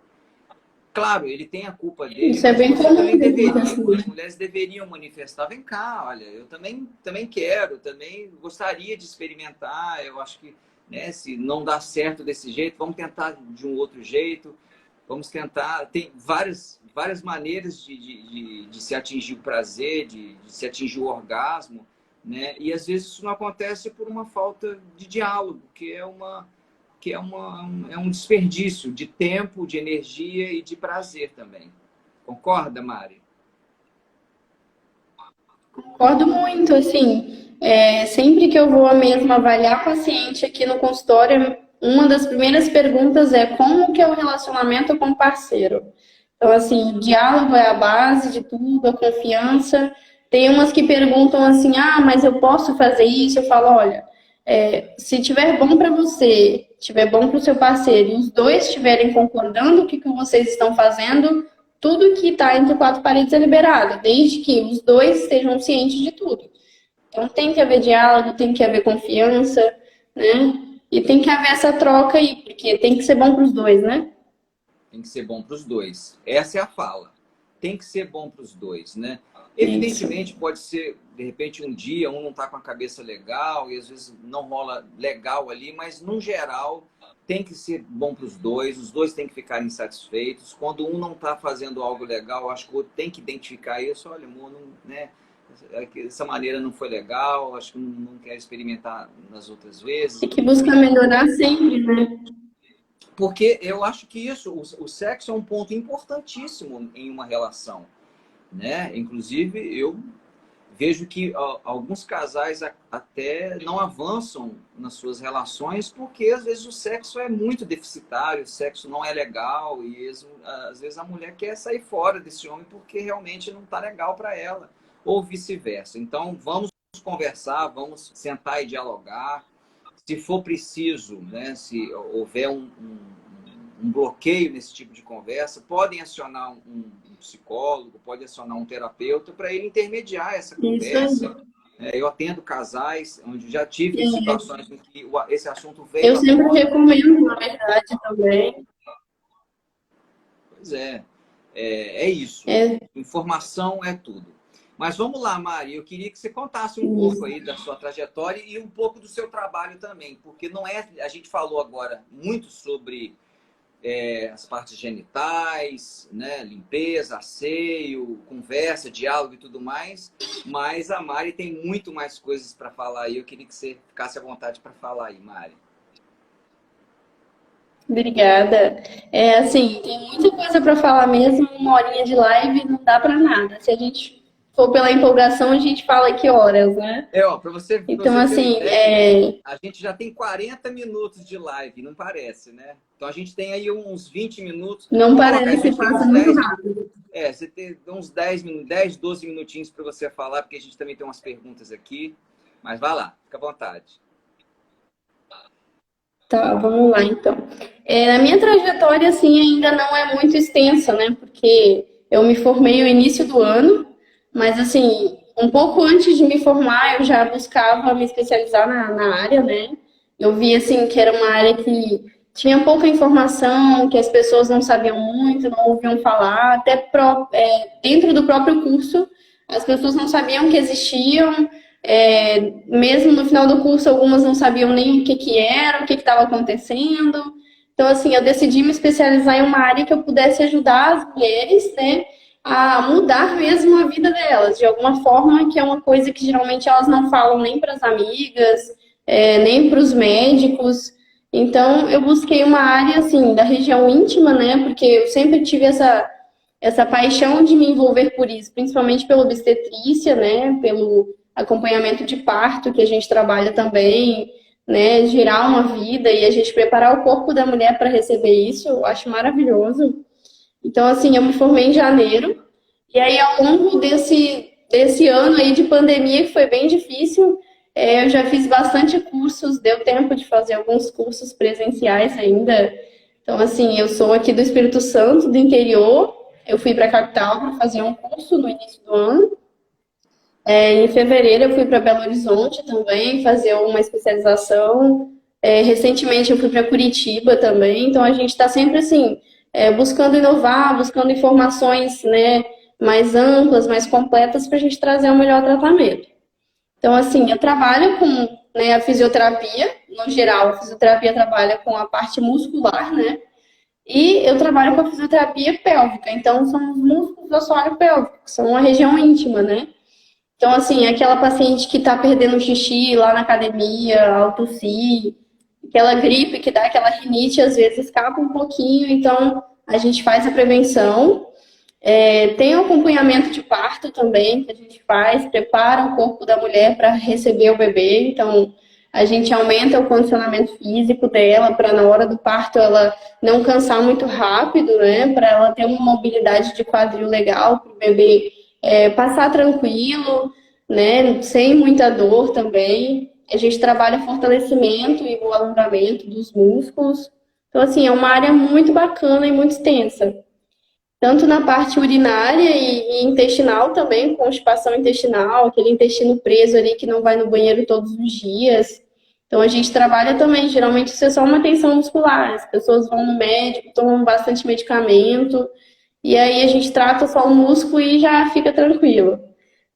Speaker 1: Claro, ele tem a culpa dele,
Speaker 2: Isso é
Speaker 1: mas
Speaker 2: bem
Speaker 1: você
Speaker 2: comum
Speaker 1: também
Speaker 2: mesmo,
Speaker 1: deveria,
Speaker 2: assim.
Speaker 1: as mulheres deveriam manifestar, vem cá, olha, eu também quero, também gostaria de experimentar, eu acho que, né, se não dá certo desse jeito, vamos tentar de um outro jeito, vamos tentar, tem várias maneiras de se atingir o prazer, de se atingir o orgasmo, né, e às vezes isso não acontece por uma falta de diálogo, que é um desperdício de tempo, de energia e de prazer também. Concorda, Mari?
Speaker 2: Concordo muito, assim, sempre que eu vou mesmo avaliar paciente aqui no consultório, uma das primeiras perguntas é como que é o relacionamento com o parceiro? Então, assim, o diálogo é a base de tudo, a confiança. Tem umas que perguntam assim, ah, mas eu posso fazer isso? Eu falo, olha, se tiver bom para você, tiver bom para o seu parceiro, e os dois estiverem concordando com o que vocês estão fazendo, tudo que está entre quatro paredes é liberado, desde que os dois estejam cientes de tudo. Então tem que haver diálogo, tem que haver confiança, né? E tem que haver essa troca aí, porque tem que ser bom para os dois, né?
Speaker 1: Tem que ser bom para os dois. Essa é a fala. Tem que ser bom para os dois, né?
Speaker 2: Isso.
Speaker 1: Evidentemente, pode ser, de repente, um dia um não está com a cabeça legal e às vezes não rola legal ali, mas, no geral, tem que ser bom para os dois têm que ficar insatisfeitos. Quando um não está fazendo algo legal, acho que o outro tem que identificar isso. Olha, amor, não, né? Essa maneira não foi legal, acho que não quero experimentar nas outras vezes.
Speaker 2: Tem que buscar melhorar sempre, né?
Speaker 1: Porque eu acho que isso, o sexo é um ponto importantíssimo em uma relação, né? Inclusive, eu vejo que alguns casais até não avançam nas suas relações porque às vezes o sexo é muito deficitário, o sexo não é legal e às vezes a mulher quer sair fora desse homem porque realmente não está legal para ela, ou vice-versa. Então, vamos conversar, vamos sentar e dialogar. Se for preciso, né, se houver um bloqueio nesse tipo de conversa, podem acionar um psicólogo, pode acionar um terapeuta para ele intermediar essa
Speaker 2: Isso aí.
Speaker 1: conversa. Eu atendo casais onde já tive situações em que esse assunto veio
Speaker 2: Eu
Speaker 1: à
Speaker 2: sempre
Speaker 1: tona.
Speaker 2: recomendo, na verdade, também.
Speaker 1: Pois é isso.
Speaker 2: É
Speaker 1: Informação é tudo. Mas vamos lá, Mari, eu queria que você contasse um pouco
Speaker 2: isso.
Speaker 1: aí da sua trajetória e um pouco do seu trabalho também, porque não é, a gente falou agora muito sobre as partes genitais, né, limpeza, asseio, conversa, diálogo e tudo mais, mas a Mari tem muito mais coisas para falar aí. Eu queria que você ficasse à vontade para falar aí, Mari.
Speaker 2: Obrigada. Assim, tem muita coisa para falar mesmo, uma horinha de live não dá para nada. Se a gente for pela empolgação, a gente fala aqui horas, né?
Speaker 1: Para você
Speaker 2: Então,
Speaker 1: ter uma
Speaker 2: assim,
Speaker 1: ideia, a gente já tem 40 minutos de live, não parece, né? Então a gente tem aí uns 20 minutos.
Speaker 2: não
Speaker 1: Vamos colocar, a
Speaker 2: parece,
Speaker 1: gente tem
Speaker 2: passa
Speaker 1: uns
Speaker 2: muito
Speaker 1: 10
Speaker 2: rápido.
Speaker 1: você tem uns 10, 12 minutinhos para você falar, porque a gente também tem umas perguntas aqui. Mas vai lá, fica à vontade.
Speaker 2: Tá, vamos lá então. A minha trajetória, assim, ainda não é muito extensa, né? Porque eu me formei no início do ano, mas, assim, um pouco antes de me formar, eu já buscava me especializar na área, né? Eu vi, assim, que era uma área que tinha pouca informação, que as pessoas não sabiam muito, não ouviam falar, até dentro do próprio curso, as pessoas não sabiam que existiam. Mesmo no final do curso, algumas não sabiam nem o que que era, o que que estava acontecendo. Então, assim, eu decidi me especializar em uma área que eu pudesse ajudar as mulheres, né, a mudar mesmo a vida delas, de alguma forma, que é uma coisa que geralmente elas não falam nem para as amigas, nem para os médicos. Então, eu busquei uma área, assim, da região íntima, né, porque eu sempre tive essa paixão de me envolver por isso, principalmente pela obstetrícia, né, pelo acompanhamento de parto, que a gente trabalha também, né, gerar uma vida e a gente preparar o corpo da mulher para receber isso, eu acho maravilhoso. Então, assim, eu me formei em janeiro, e aí ao longo desse ano aí de pandemia, que foi bem difícil, eu já fiz bastante cursos, deu tempo de fazer alguns cursos presenciais ainda. Então, assim, eu sou aqui do Espírito Santo, do interior, eu fui para a capital para fazer um curso no início do ano. Em fevereiro eu fui para Belo Horizonte também fazer uma especialização. Recentemente eu fui para Curitiba também, então a gente está sempre assim, buscando inovar, buscando informações, né, mais amplas, mais completas para a gente trazer um melhor tratamento. Então, assim, eu trabalho com, né, a fisioterapia, no geral, a fisioterapia trabalha com a parte muscular, né? E eu trabalho com a fisioterapia pélvica, então são os músculos do assoalho pélvico, que são uma região íntima, né? Então, assim, aquela paciente que está perdendo xixi lá na academia, ao tossir, aquela gripe que dá aquela rinite, às vezes escapa um pouquinho, então a gente faz a prevenção. Tem o acompanhamento de parto também, que a gente faz, prepara o corpo da mulher para receber o bebê, então a gente aumenta o condicionamento físico dela para na hora do parto ela não cansar muito rápido, né? Para ela ter uma mobilidade de quadril legal, para o bebê passar tranquilo, né? Sem muita dor também. A gente trabalha fortalecimento e o alongamento dos músculos. Então, assim, é uma área muito bacana e muito extensa. Tanto na parte urinária e intestinal também, constipação intestinal, aquele intestino preso ali que não vai no banheiro todos os dias. Então a gente trabalha também, geralmente isso é só uma tensão muscular. As pessoas vão no médico, tomam bastante medicamento, e aí a gente trata só o músculo e já fica tranquilo.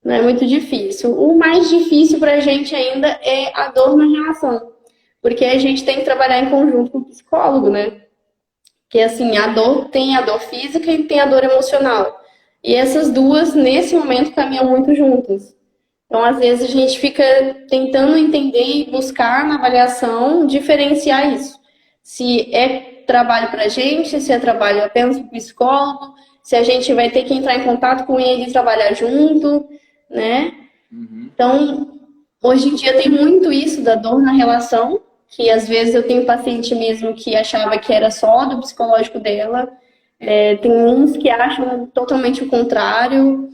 Speaker 2: Não é muito difícil. O mais difícil para a gente ainda é a dor na relação, porque a gente tem que trabalhar em conjunto com o psicólogo, né? Porque assim, a dor tem a dor física e tem a dor emocional. E essas duas, nesse momento, caminham muito juntas. Então, às vezes, a gente fica tentando entender e buscar na avaliação diferenciar isso. Se é trabalho para a gente, se é trabalho apenas para o psicólogo, se a gente vai ter que entrar em contato com ele e trabalhar junto, né? Então, hoje em dia tem muito isso da dor na relação, que às vezes eu tenho paciente mesmo que achava que era só do psicológico dela, tem uns que acham totalmente o contrário,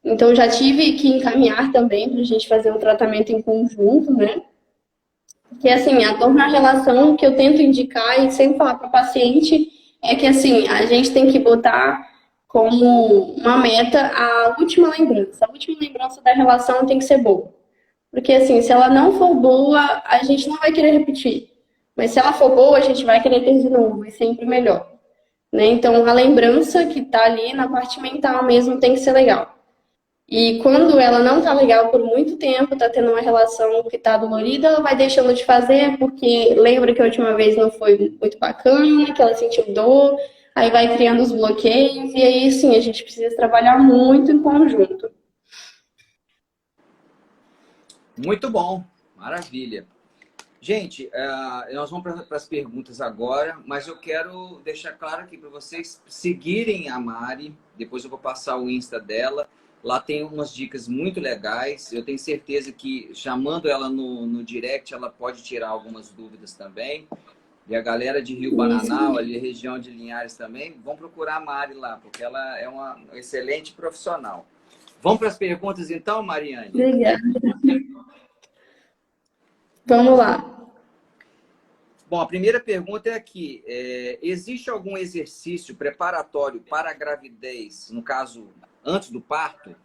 Speaker 2: então já tive que encaminhar também para a gente fazer um tratamento em conjunto, né? Que assim, a dor na relação que eu tento indicar e sempre falar para o paciente é que assim, a gente tem que botar como uma meta a última lembrança. A última lembrança da relação tem que ser boa. Porque assim, se ela não for boa, a gente não vai querer repetir. Mas se ela for boa, a gente vai querer ter de novo, e sempre melhor. Né? Então, a lembrança que tá ali na parte mental mesmo tem que ser legal. E quando ela não tá legal por muito tempo, tá tendo uma relação que tá dolorida, ela vai deixando de fazer, porque lembra que a última vez não foi muito bacana, que ela sentiu dor, aí vai criando os bloqueios, e aí sim, a gente precisa trabalhar muito em conjunto.
Speaker 1: Muito bom, maravilha. Gente, nós vamos para as perguntas agora, mas eu quero deixar claro aqui para vocês seguirem a Mari. Depois eu vou passar o Insta dela. Lá tem umas dicas muito legais. Eu tenho certeza que chamando ela no direct, ela pode tirar algumas dúvidas também. E a galera de Rio Bananal, ali região de Linhares também, vão procurar a Mari lá, porque ela é uma excelente profissional. Vamos para as perguntas então, Mariane?
Speaker 2: Obrigada. Vamos lá.
Speaker 1: Bom, a primeira pergunta é aqui. Existe algum exercício preparatório para a gravidez, no caso, antes do parto?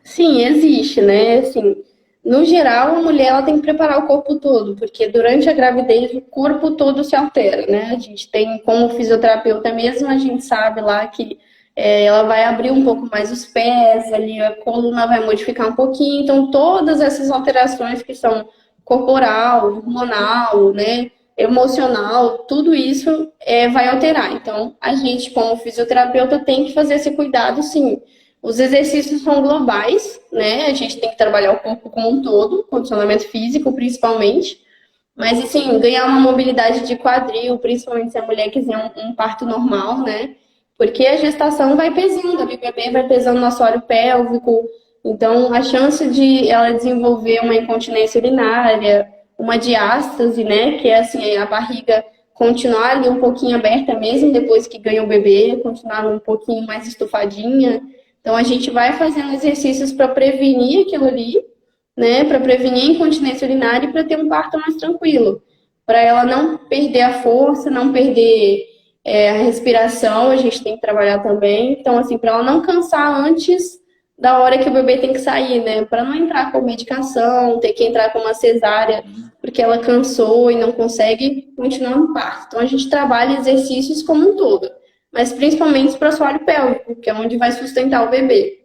Speaker 2: Sim, existe, né? Assim, no geral, a mulher ela tem que preparar o corpo todo, porque durante a gravidez o corpo todo se altera, né? A gente tem, como fisioterapeuta mesmo, a gente sabe lá que ela vai abrir um pouco mais os pés, ali a coluna vai modificar um pouquinho, então todas essas alterações que são corporal, hormonal, né? Emocional, tudo isso vai alterar. Então, a gente, como fisioterapeuta, tem que fazer esse cuidado, sim. Os exercícios são globais, né? A gente tem que trabalhar o corpo como um todo, condicionamento físico principalmente, mas assim, ganhar uma mobilidade de quadril, principalmente se a mulher quiser um parto normal, né? Porque a gestação vai pesando, a bebê vai pesando no assoalho pélvico, então a chance de ela desenvolver uma incontinência urinária, uma diástase, né? Que é assim, a barriga continuar ali um pouquinho aberta mesmo depois que ganha o bebê, continuar um pouquinho mais estufadinha. Então, a gente vai fazendo exercícios para prevenir aquilo ali, né? Para prevenir a incontinência urinária e para ter um parto mais tranquilo. Para ela não perder a força, não perder a respiração, a gente tem que trabalhar também. Então, assim, para ela não cansar antes da hora que o bebê tem que sair, né? Para não entrar com medicação, ter que entrar com uma cesárea, porque ela cansou e não consegue continuar no parto. Então a gente trabalha exercícios como um todo, mas principalmente para o assoalho pélvico, que é onde vai sustentar o bebê.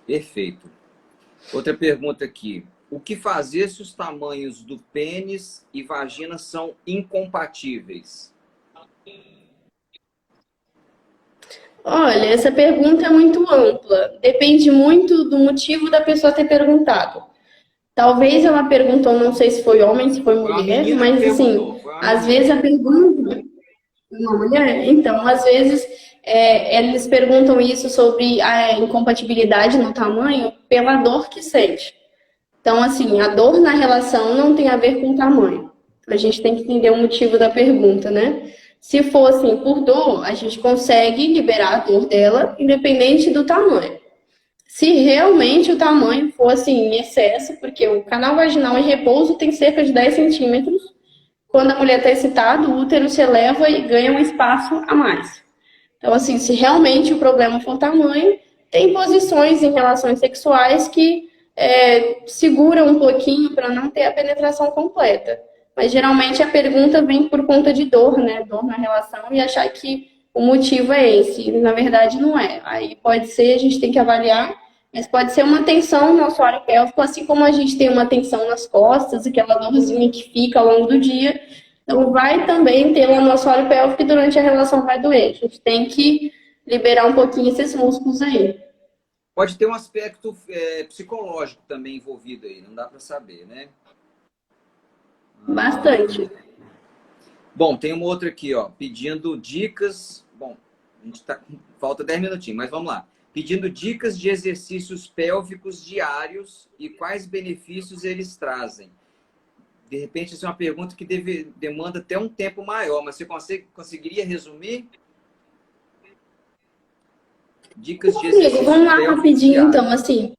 Speaker 1: Perfeito. Outra pergunta aqui. O que fazer se os tamanhos do pênis e vagina são incompatíveis?
Speaker 2: Olha, essa pergunta é muito ampla. Depende muito do motivo da pessoa ter perguntado. Talvez ela perguntou, não sei se foi homem, se foi
Speaker 1: Foi uma
Speaker 2: mulher,
Speaker 1: menina que
Speaker 2: mas assim,
Speaker 1: perguntou. Foi uma
Speaker 2: às
Speaker 1: menina.
Speaker 2: vezes a pergunta uma mulher, então, às vezes, eles perguntam isso sobre a incompatibilidade no tamanho pela dor que sente. Então, assim, a dor na relação não tem a ver com o tamanho. A gente tem que entender o motivo da pergunta, né? Se for assim, por dor, a gente consegue liberar a dor dela, independente do tamanho. Se realmente o tamanho for assim, em excesso, porque o canal vaginal em repouso tem cerca de 10 centímetros, quando a mulher está excitada, o útero se eleva e ganha um espaço a mais. Então, assim, se realmente o problema for tamanho, tem posições em relações sexuais que seguram um pouquinho para não ter a penetração completa. Mas geralmente a pergunta vem por conta de dor, né? Dor na relação e achar que o motivo é esse. Na verdade, não é. Aí pode ser, a gente tem que avaliar, mas pode ser uma tensão no assoalho pélvico, assim como a gente tem uma tensão nas costas, aquela dorzinha que fica ao longo do dia. Então, vai também ter lá no assoalho pélvico e durante a relação vai doer. A gente tem que liberar um pouquinho esses músculos aí.
Speaker 1: Pode ter um aspecto psicológico também envolvido aí, não dá para saber, né?
Speaker 2: Bastante.
Speaker 1: Bom, tem uma outra aqui, ó, pedindo dicas. Bom, a gente tá com falta 10 minutinhos, mas vamos lá. Pedindo dicas de exercícios pélvicos diários e quais benefícios eles trazem. De repente, essa é uma pergunta que demanda até um tempo maior, mas você conseguiria resumir? Dicas de
Speaker 2: Amigo,
Speaker 1: exercícios
Speaker 2: vamos lá
Speaker 1: pélvicos
Speaker 2: rapidinho,
Speaker 1: diários.
Speaker 2: então, assim.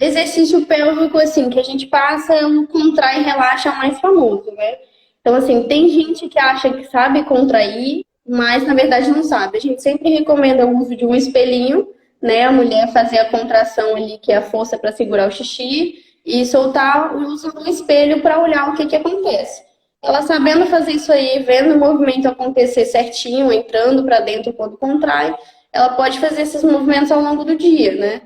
Speaker 2: Exercício pélvico, assim, que a gente passa é o contrai e relaxa mais famoso, né? Então, assim, tem gente que acha que sabe contrair, mas na verdade não sabe. A gente sempre recomenda o uso de um espelhinho, né? A mulher fazer a contração ali, que é a força para segurar o xixi, e soltar o uso do espelho para olhar o que que acontece. Ela sabendo fazer isso aí, vendo o movimento acontecer certinho, entrando para dentro quando contrai, ela pode fazer esses movimentos ao longo do dia, né?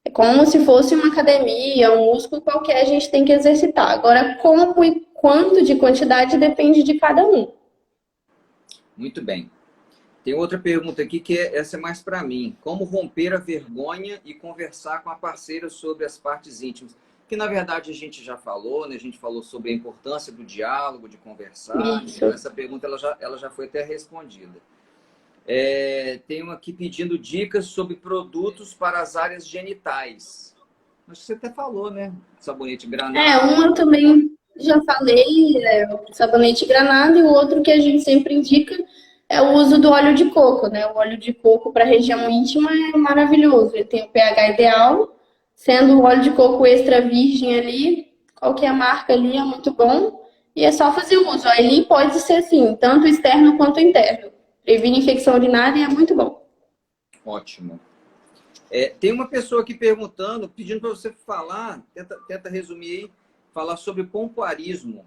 Speaker 2: É como se fosse uma academia, um músculo qualquer, a gente tem que exercitar. Agora, como e quanto de quantidade depende de cada um.
Speaker 1: Muito bem. Tem outra pergunta aqui que essa é mais para mim. Como romper a vergonha e conversar com a parceira sobre as partes íntimas? Que na verdade a gente já falou, né? A gente falou sobre a importância do diálogo, de conversar.
Speaker 2: Isso.
Speaker 1: Então essa pergunta ela já foi até respondida. Tem uma aqui pedindo dicas sobre produtos para as áreas genitais. Acho que você até falou, né? Sabonete granada.
Speaker 2: Um eu também já falei, o sabonete granada, e o outro que a gente sempre indica é o uso do óleo de coco, né? O óleo de coco para a região íntima é maravilhoso. Ele tem o pH ideal, sendo o óleo de coco extra virgem ali, qualquer marca ali é muito bom. E é só fazer uso. Ele pode ser assim, tanto externo quanto interno. Previne infecção urinária e é muito bom.
Speaker 1: Ótimo. Tem uma pessoa aqui perguntando, pedindo para você falar, tenta resumir aí, falar sobre pompoarismo.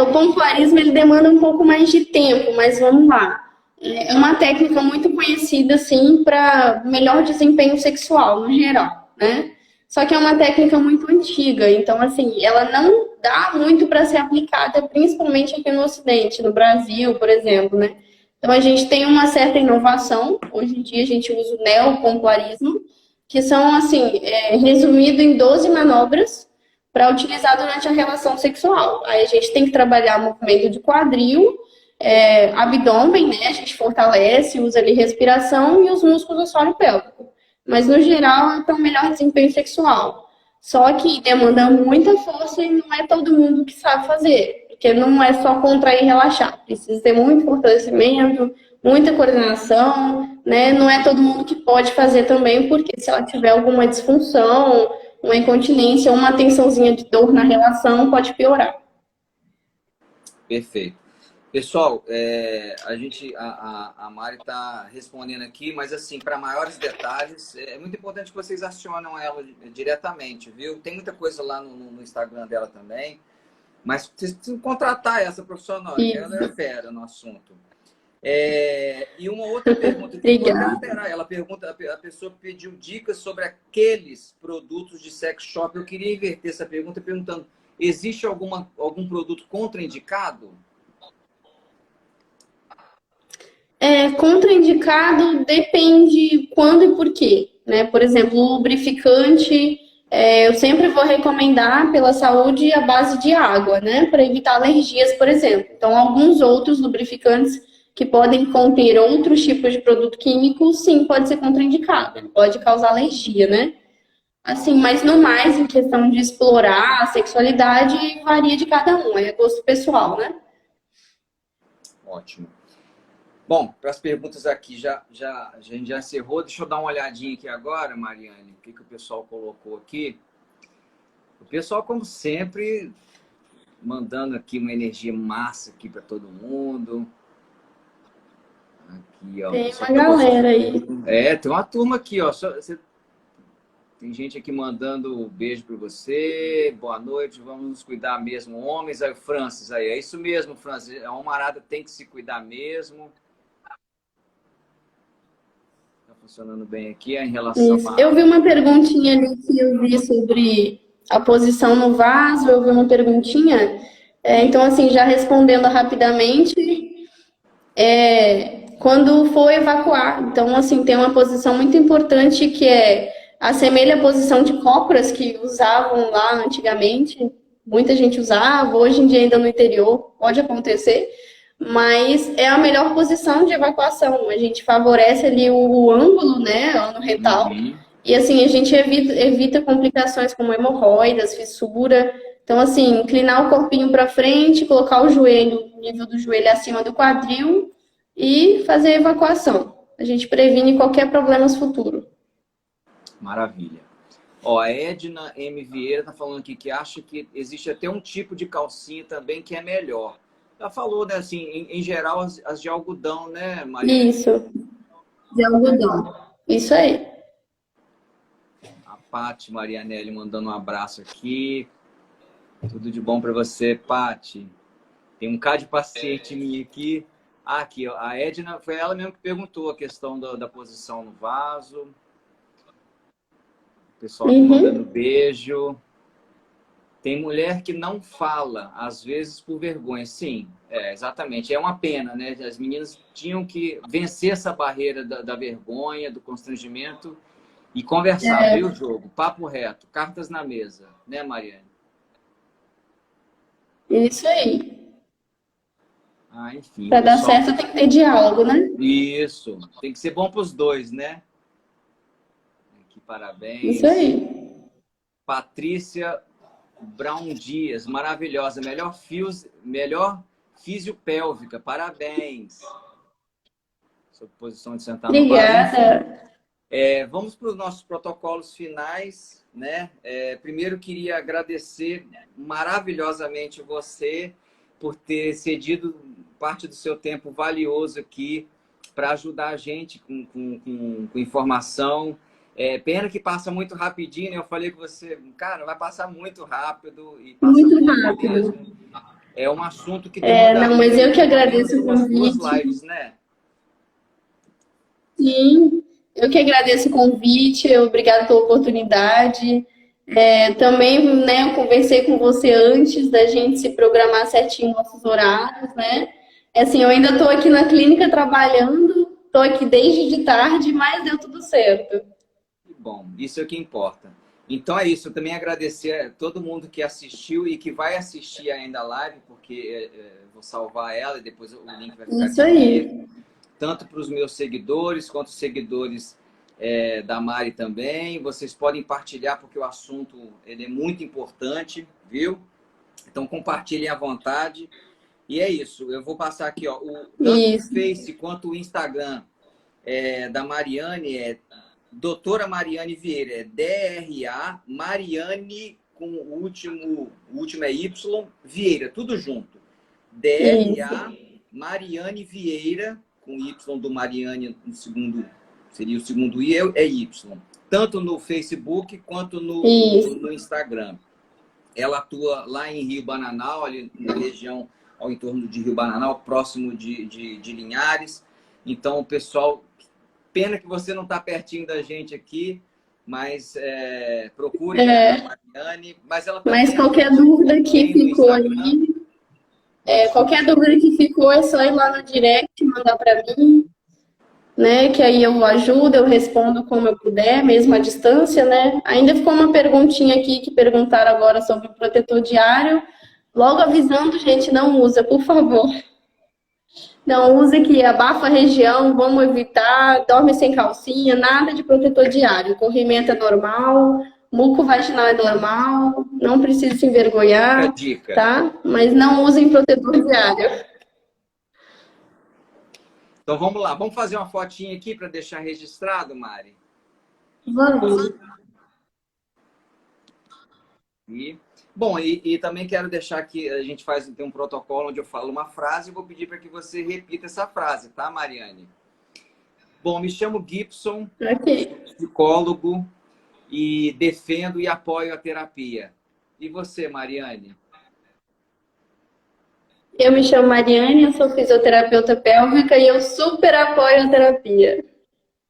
Speaker 2: O pompoarismo ele demanda um pouco mais de tempo, mas vamos lá. É uma técnica muito conhecida, assim, para melhor desempenho sexual, no geral, né? Só que é uma técnica muito antiga, então, assim, ela não dá muito para ser aplicada, principalmente aqui no Ocidente, no Brasil, por exemplo, né? Então, a gente tem uma certa inovação. Hoje em dia, a gente usa o neopompoarismo, que são, assim, resumido em 12 manobras para utilizar durante a relação sexual. Aí a gente tem que trabalhar movimento de quadril, abdômen, né? A gente fortalece, usa ali respiração e os músculos do solo pélvico. Mas no geral é para um melhor desempenho sexual. Só que demanda muita força e não é todo mundo que sabe fazer. Porque não é só contrair e relaxar. Precisa ter muito fortalecimento, muita coordenação, né? Não é todo mundo que pode fazer também, porque se ela tiver alguma disfunção, uma incontinência, uma tensãozinha de dor na relação, pode piorar.
Speaker 1: Perfeito. Pessoal, a Mari está respondendo aqui, mas assim, para maiores detalhes, é muito importante que vocês acionam ela diretamente, viu? Tem muita coisa lá no Instagram dela também, mas vocês precisam contratar essa profissional, que ela é fera no assunto. E uma outra pergunta que eu vou até alterar, ela pergunta, a pessoa pediu dicas sobre aqueles produtos de sex shop. Eu queria inverter essa pergunta perguntando, existe algum produto contraindicado?
Speaker 2: Contraindicado depende quando e por quê, né? Por exemplo, o lubrificante, eu sempre vou recomendar pela saúde a base de água, né? Para evitar alergias, por exemplo. Então, alguns outros lubrificantes que podem conter outros tipos de produto químico, sim, pode ser contraindicado, ele pode causar alergia, né? Assim, mas no mais, em questão de explorar a sexualidade, varia de cada um, é gosto pessoal, né?
Speaker 1: Ótimo. Bom, para as perguntas aqui, a gente já encerrou. Deixa eu dar uma olhadinha aqui agora, Mariane, o que o pessoal colocou aqui. O pessoal, como sempre, mandando aqui uma energia massa aqui para todo mundo. Aqui, ó,
Speaker 2: tem uma galera aí.
Speaker 1: Tem uma turma aqui, ó. Tem gente aqui mandando beijo para você, boa noite, vamos nos cuidar mesmo, homens. Aí o Francis, aí, é isso mesmo, Francis, a homarada tem que se cuidar mesmo. Funcionando bem aqui em relação a...
Speaker 2: Eu vi uma perguntinha ali que eu vi sobre a posição no vaso, eu vi uma perguntinha. Então, assim, já respondendo rapidamente, quando for evacuar. Então, assim, tem uma posição muito importante que assemelha a posição de cócoras que usavam lá antigamente. Muita gente usava, hoje em dia ainda no interior, pode acontecer. Mas é a melhor posição de evacuação. A gente favorece ali o ângulo, né, ano retal. E assim, a gente evita complicações como hemorroidas, fissura. Então, assim, inclinar o corpinho para frente, colocar o joelho, nível do joelho acima do quadril e fazer a evacuação. A gente previne qualquer problema futuro.
Speaker 1: Maravilha. Ó, a Edna M. Vieira está falando aqui que acha que existe até um tipo de calcinha também que é melhor. Ela falou, né, assim, em geral, as de algodão, né, Maria?
Speaker 2: Isso, de algodão. Isso aí.
Speaker 1: A Paty Marianelli mandando um abraço aqui. Tudo de bom para você, Paty. Tem um cara de paciente minha aqui. Aqui, ó, a Edna, foi ela mesmo que perguntou a questão da posição no vaso. O pessoal aqui mandando beijo. Tem mulher que não fala, às vezes por vergonha. Sim, exatamente. É uma pena, né? As meninas tinham que vencer essa barreira da vergonha, do constrangimento e conversar, viu, jogo? Papo reto, cartas na mesa, né, Mariane?
Speaker 2: Isso aí.
Speaker 1: Enfim.
Speaker 2: Para dar certo tem que ter diálogo, né?
Speaker 1: Isso. Tem que ser bom para os dois, né? Aqui, parabéns.
Speaker 2: Isso aí.
Speaker 1: Patrícia Brown Dias, maravilhosa. Melhor fisiopélvica. Parabéns. Sob posição de sentar no vaso.
Speaker 2: Obrigada.
Speaker 1: Vamos para os nossos protocolos finais, né? Primeiro, queria agradecer maravilhosamente você por ter cedido parte do seu tempo valioso aqui para ajudar a gente com informação. Pena que passa muito rapidinho, né? Eu falei com você, cara, vai passar muito rápido. E passa
Speaker 2: muito rápido.
Speaker 1: Mesmo. É um assunto que demanda...
Speaker 2: Não, mas eu que agradeço o convite.
Speaker 1: Duas lives, né?
Speaker 2: Sim, eu que agradeço o convite, obrigada pela oportunidade. Também, né, eu conversei com você antes da gente se programar certinho nossos horários, né? Assim, eu ainda estou aqui na clínica trabalhando, estou aqui desde de tarde, mas deu tudo certo.
Speaker 1: Bom, isso é o que importa. Então é isso, eu também agradecer a todo mundo que assistiu e que vai assistir ainda a live, porque vou salvar ela e depois o link vai ficar
Speaker 2: isso aí.
Speaker 1: Tanto para os meus seguidores, quanto os seguidores da Mari também. Vocês podem partilhar, porque o assunto ele é muito importante, viu? Então compartilhem à vontade. E é isso, eu vou passar aqui, ó, tanto o Face quanto o Instagram da Mariane Doutora Mariane Vieira, DRA, Mariane com o último é Y, Vieira, tudo junto. DRA, Mariane Vieira, com Y do Mariane no segundo, seria o segundo I, é Y. Tanto no Facebook quanto no Instagram. Ela atua lá em Rio Bananal, ali na região ao entorno de Rio Bananal, próximo de Linhares. Então, pessoal, pena que você não está pertinho da gente aqui, mas procure a Mariane. Mas
Speaker 2: qualquer dúvida que ficou ali, qualquer dúvida que ficou, é só ir lá no direct, mandar para mim, né? Que aí eu ajudo, eu respondo como eu puder, mesmo à distância, né? Ainda ficou uma perguntinha aqui que perguntaram agora sobre o protetor diário. Logo avisando, gente, não usa, por favor. Não use, que abafa a região, vamos evitar, dorme sem calcinha, nada de protetor diário. Corrimento é normal, muco vaginal é normal, não precisa se envergonhar,
Speaker 1: dica.
Speaker 2: Tá? Mas não usem protetor diário.
Speaker 1: Então vamos lá, vamos fazer uma fotinha aqui para deixar registrado, Mari?
Speaker 2: Vamos.
Speaker 1: Bom, e também quero deixar que a gente tem um protocolo onde eu falo uma frase e vou pedir para que você repita essa frase, tá, Mariane? Bom, me chamo Gibson, psicólogo, e defendo e apoio a terapia. E você, Mariane?
Speaker 2: Eu me chamo Mariane, eu sou fisioterapeuta pélvica e eu super apoio a terapia.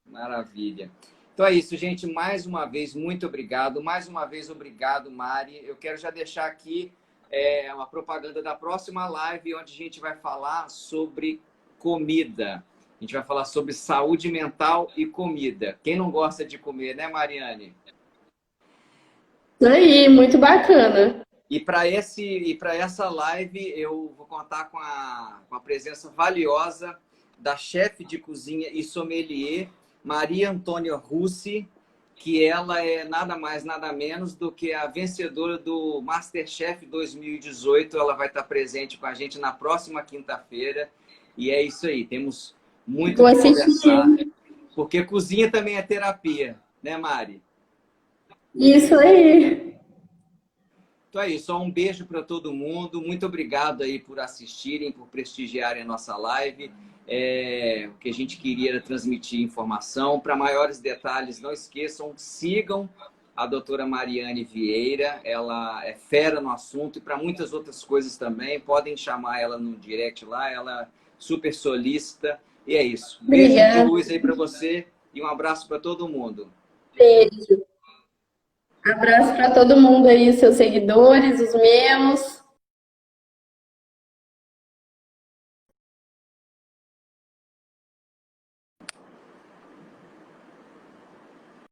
Speaker 1: Maravilha. Então é isso, gente. Mais uma vez, muito obrigado. Mais uma vez, obrigado, Mari. Eu quero já deixar aqui uma propaganda da próxima live, onde a gente vai falar sobre comida. A gente vai falar sobre saúde mental e comida. Quem não gosta de comer, né, Mariane?
Speaker 2: Isso aí, muito bacana.
Speaker 1: E para essa live, eu vou contar com a presença valiosa da chefe de cozinha e sommelier, Maria Antônia Russi, que ela é nada mais, nada menos do que a vencedora do MasterChef 2018. Ela vai estar presente com a gente na próxima quinta-feira. E é isso aí, temos muito o que conversar. Porque cozinha também é terapia, né, Mari?
Speaker 2: Isso aí.
Speaker 1: Então é isso, um beijo para todo mundo. Muito obrigado aí por assistirem, por prestigiarem a nossa live. O que a gente queria era transmitir informação. Para maiores detalhes, não esqueçam, sigam a doutora Mariane Vieira. Ela é fera no assunto e para muitas outras coisas também. Podem chamar ela no direct lá, ela é super solícita. E é isso. Beijo de luz aí para você e um abraço para todo mundo.
Speaker 2: Beijo. Abraço para todo mundo aí, seus seguidores, os meus.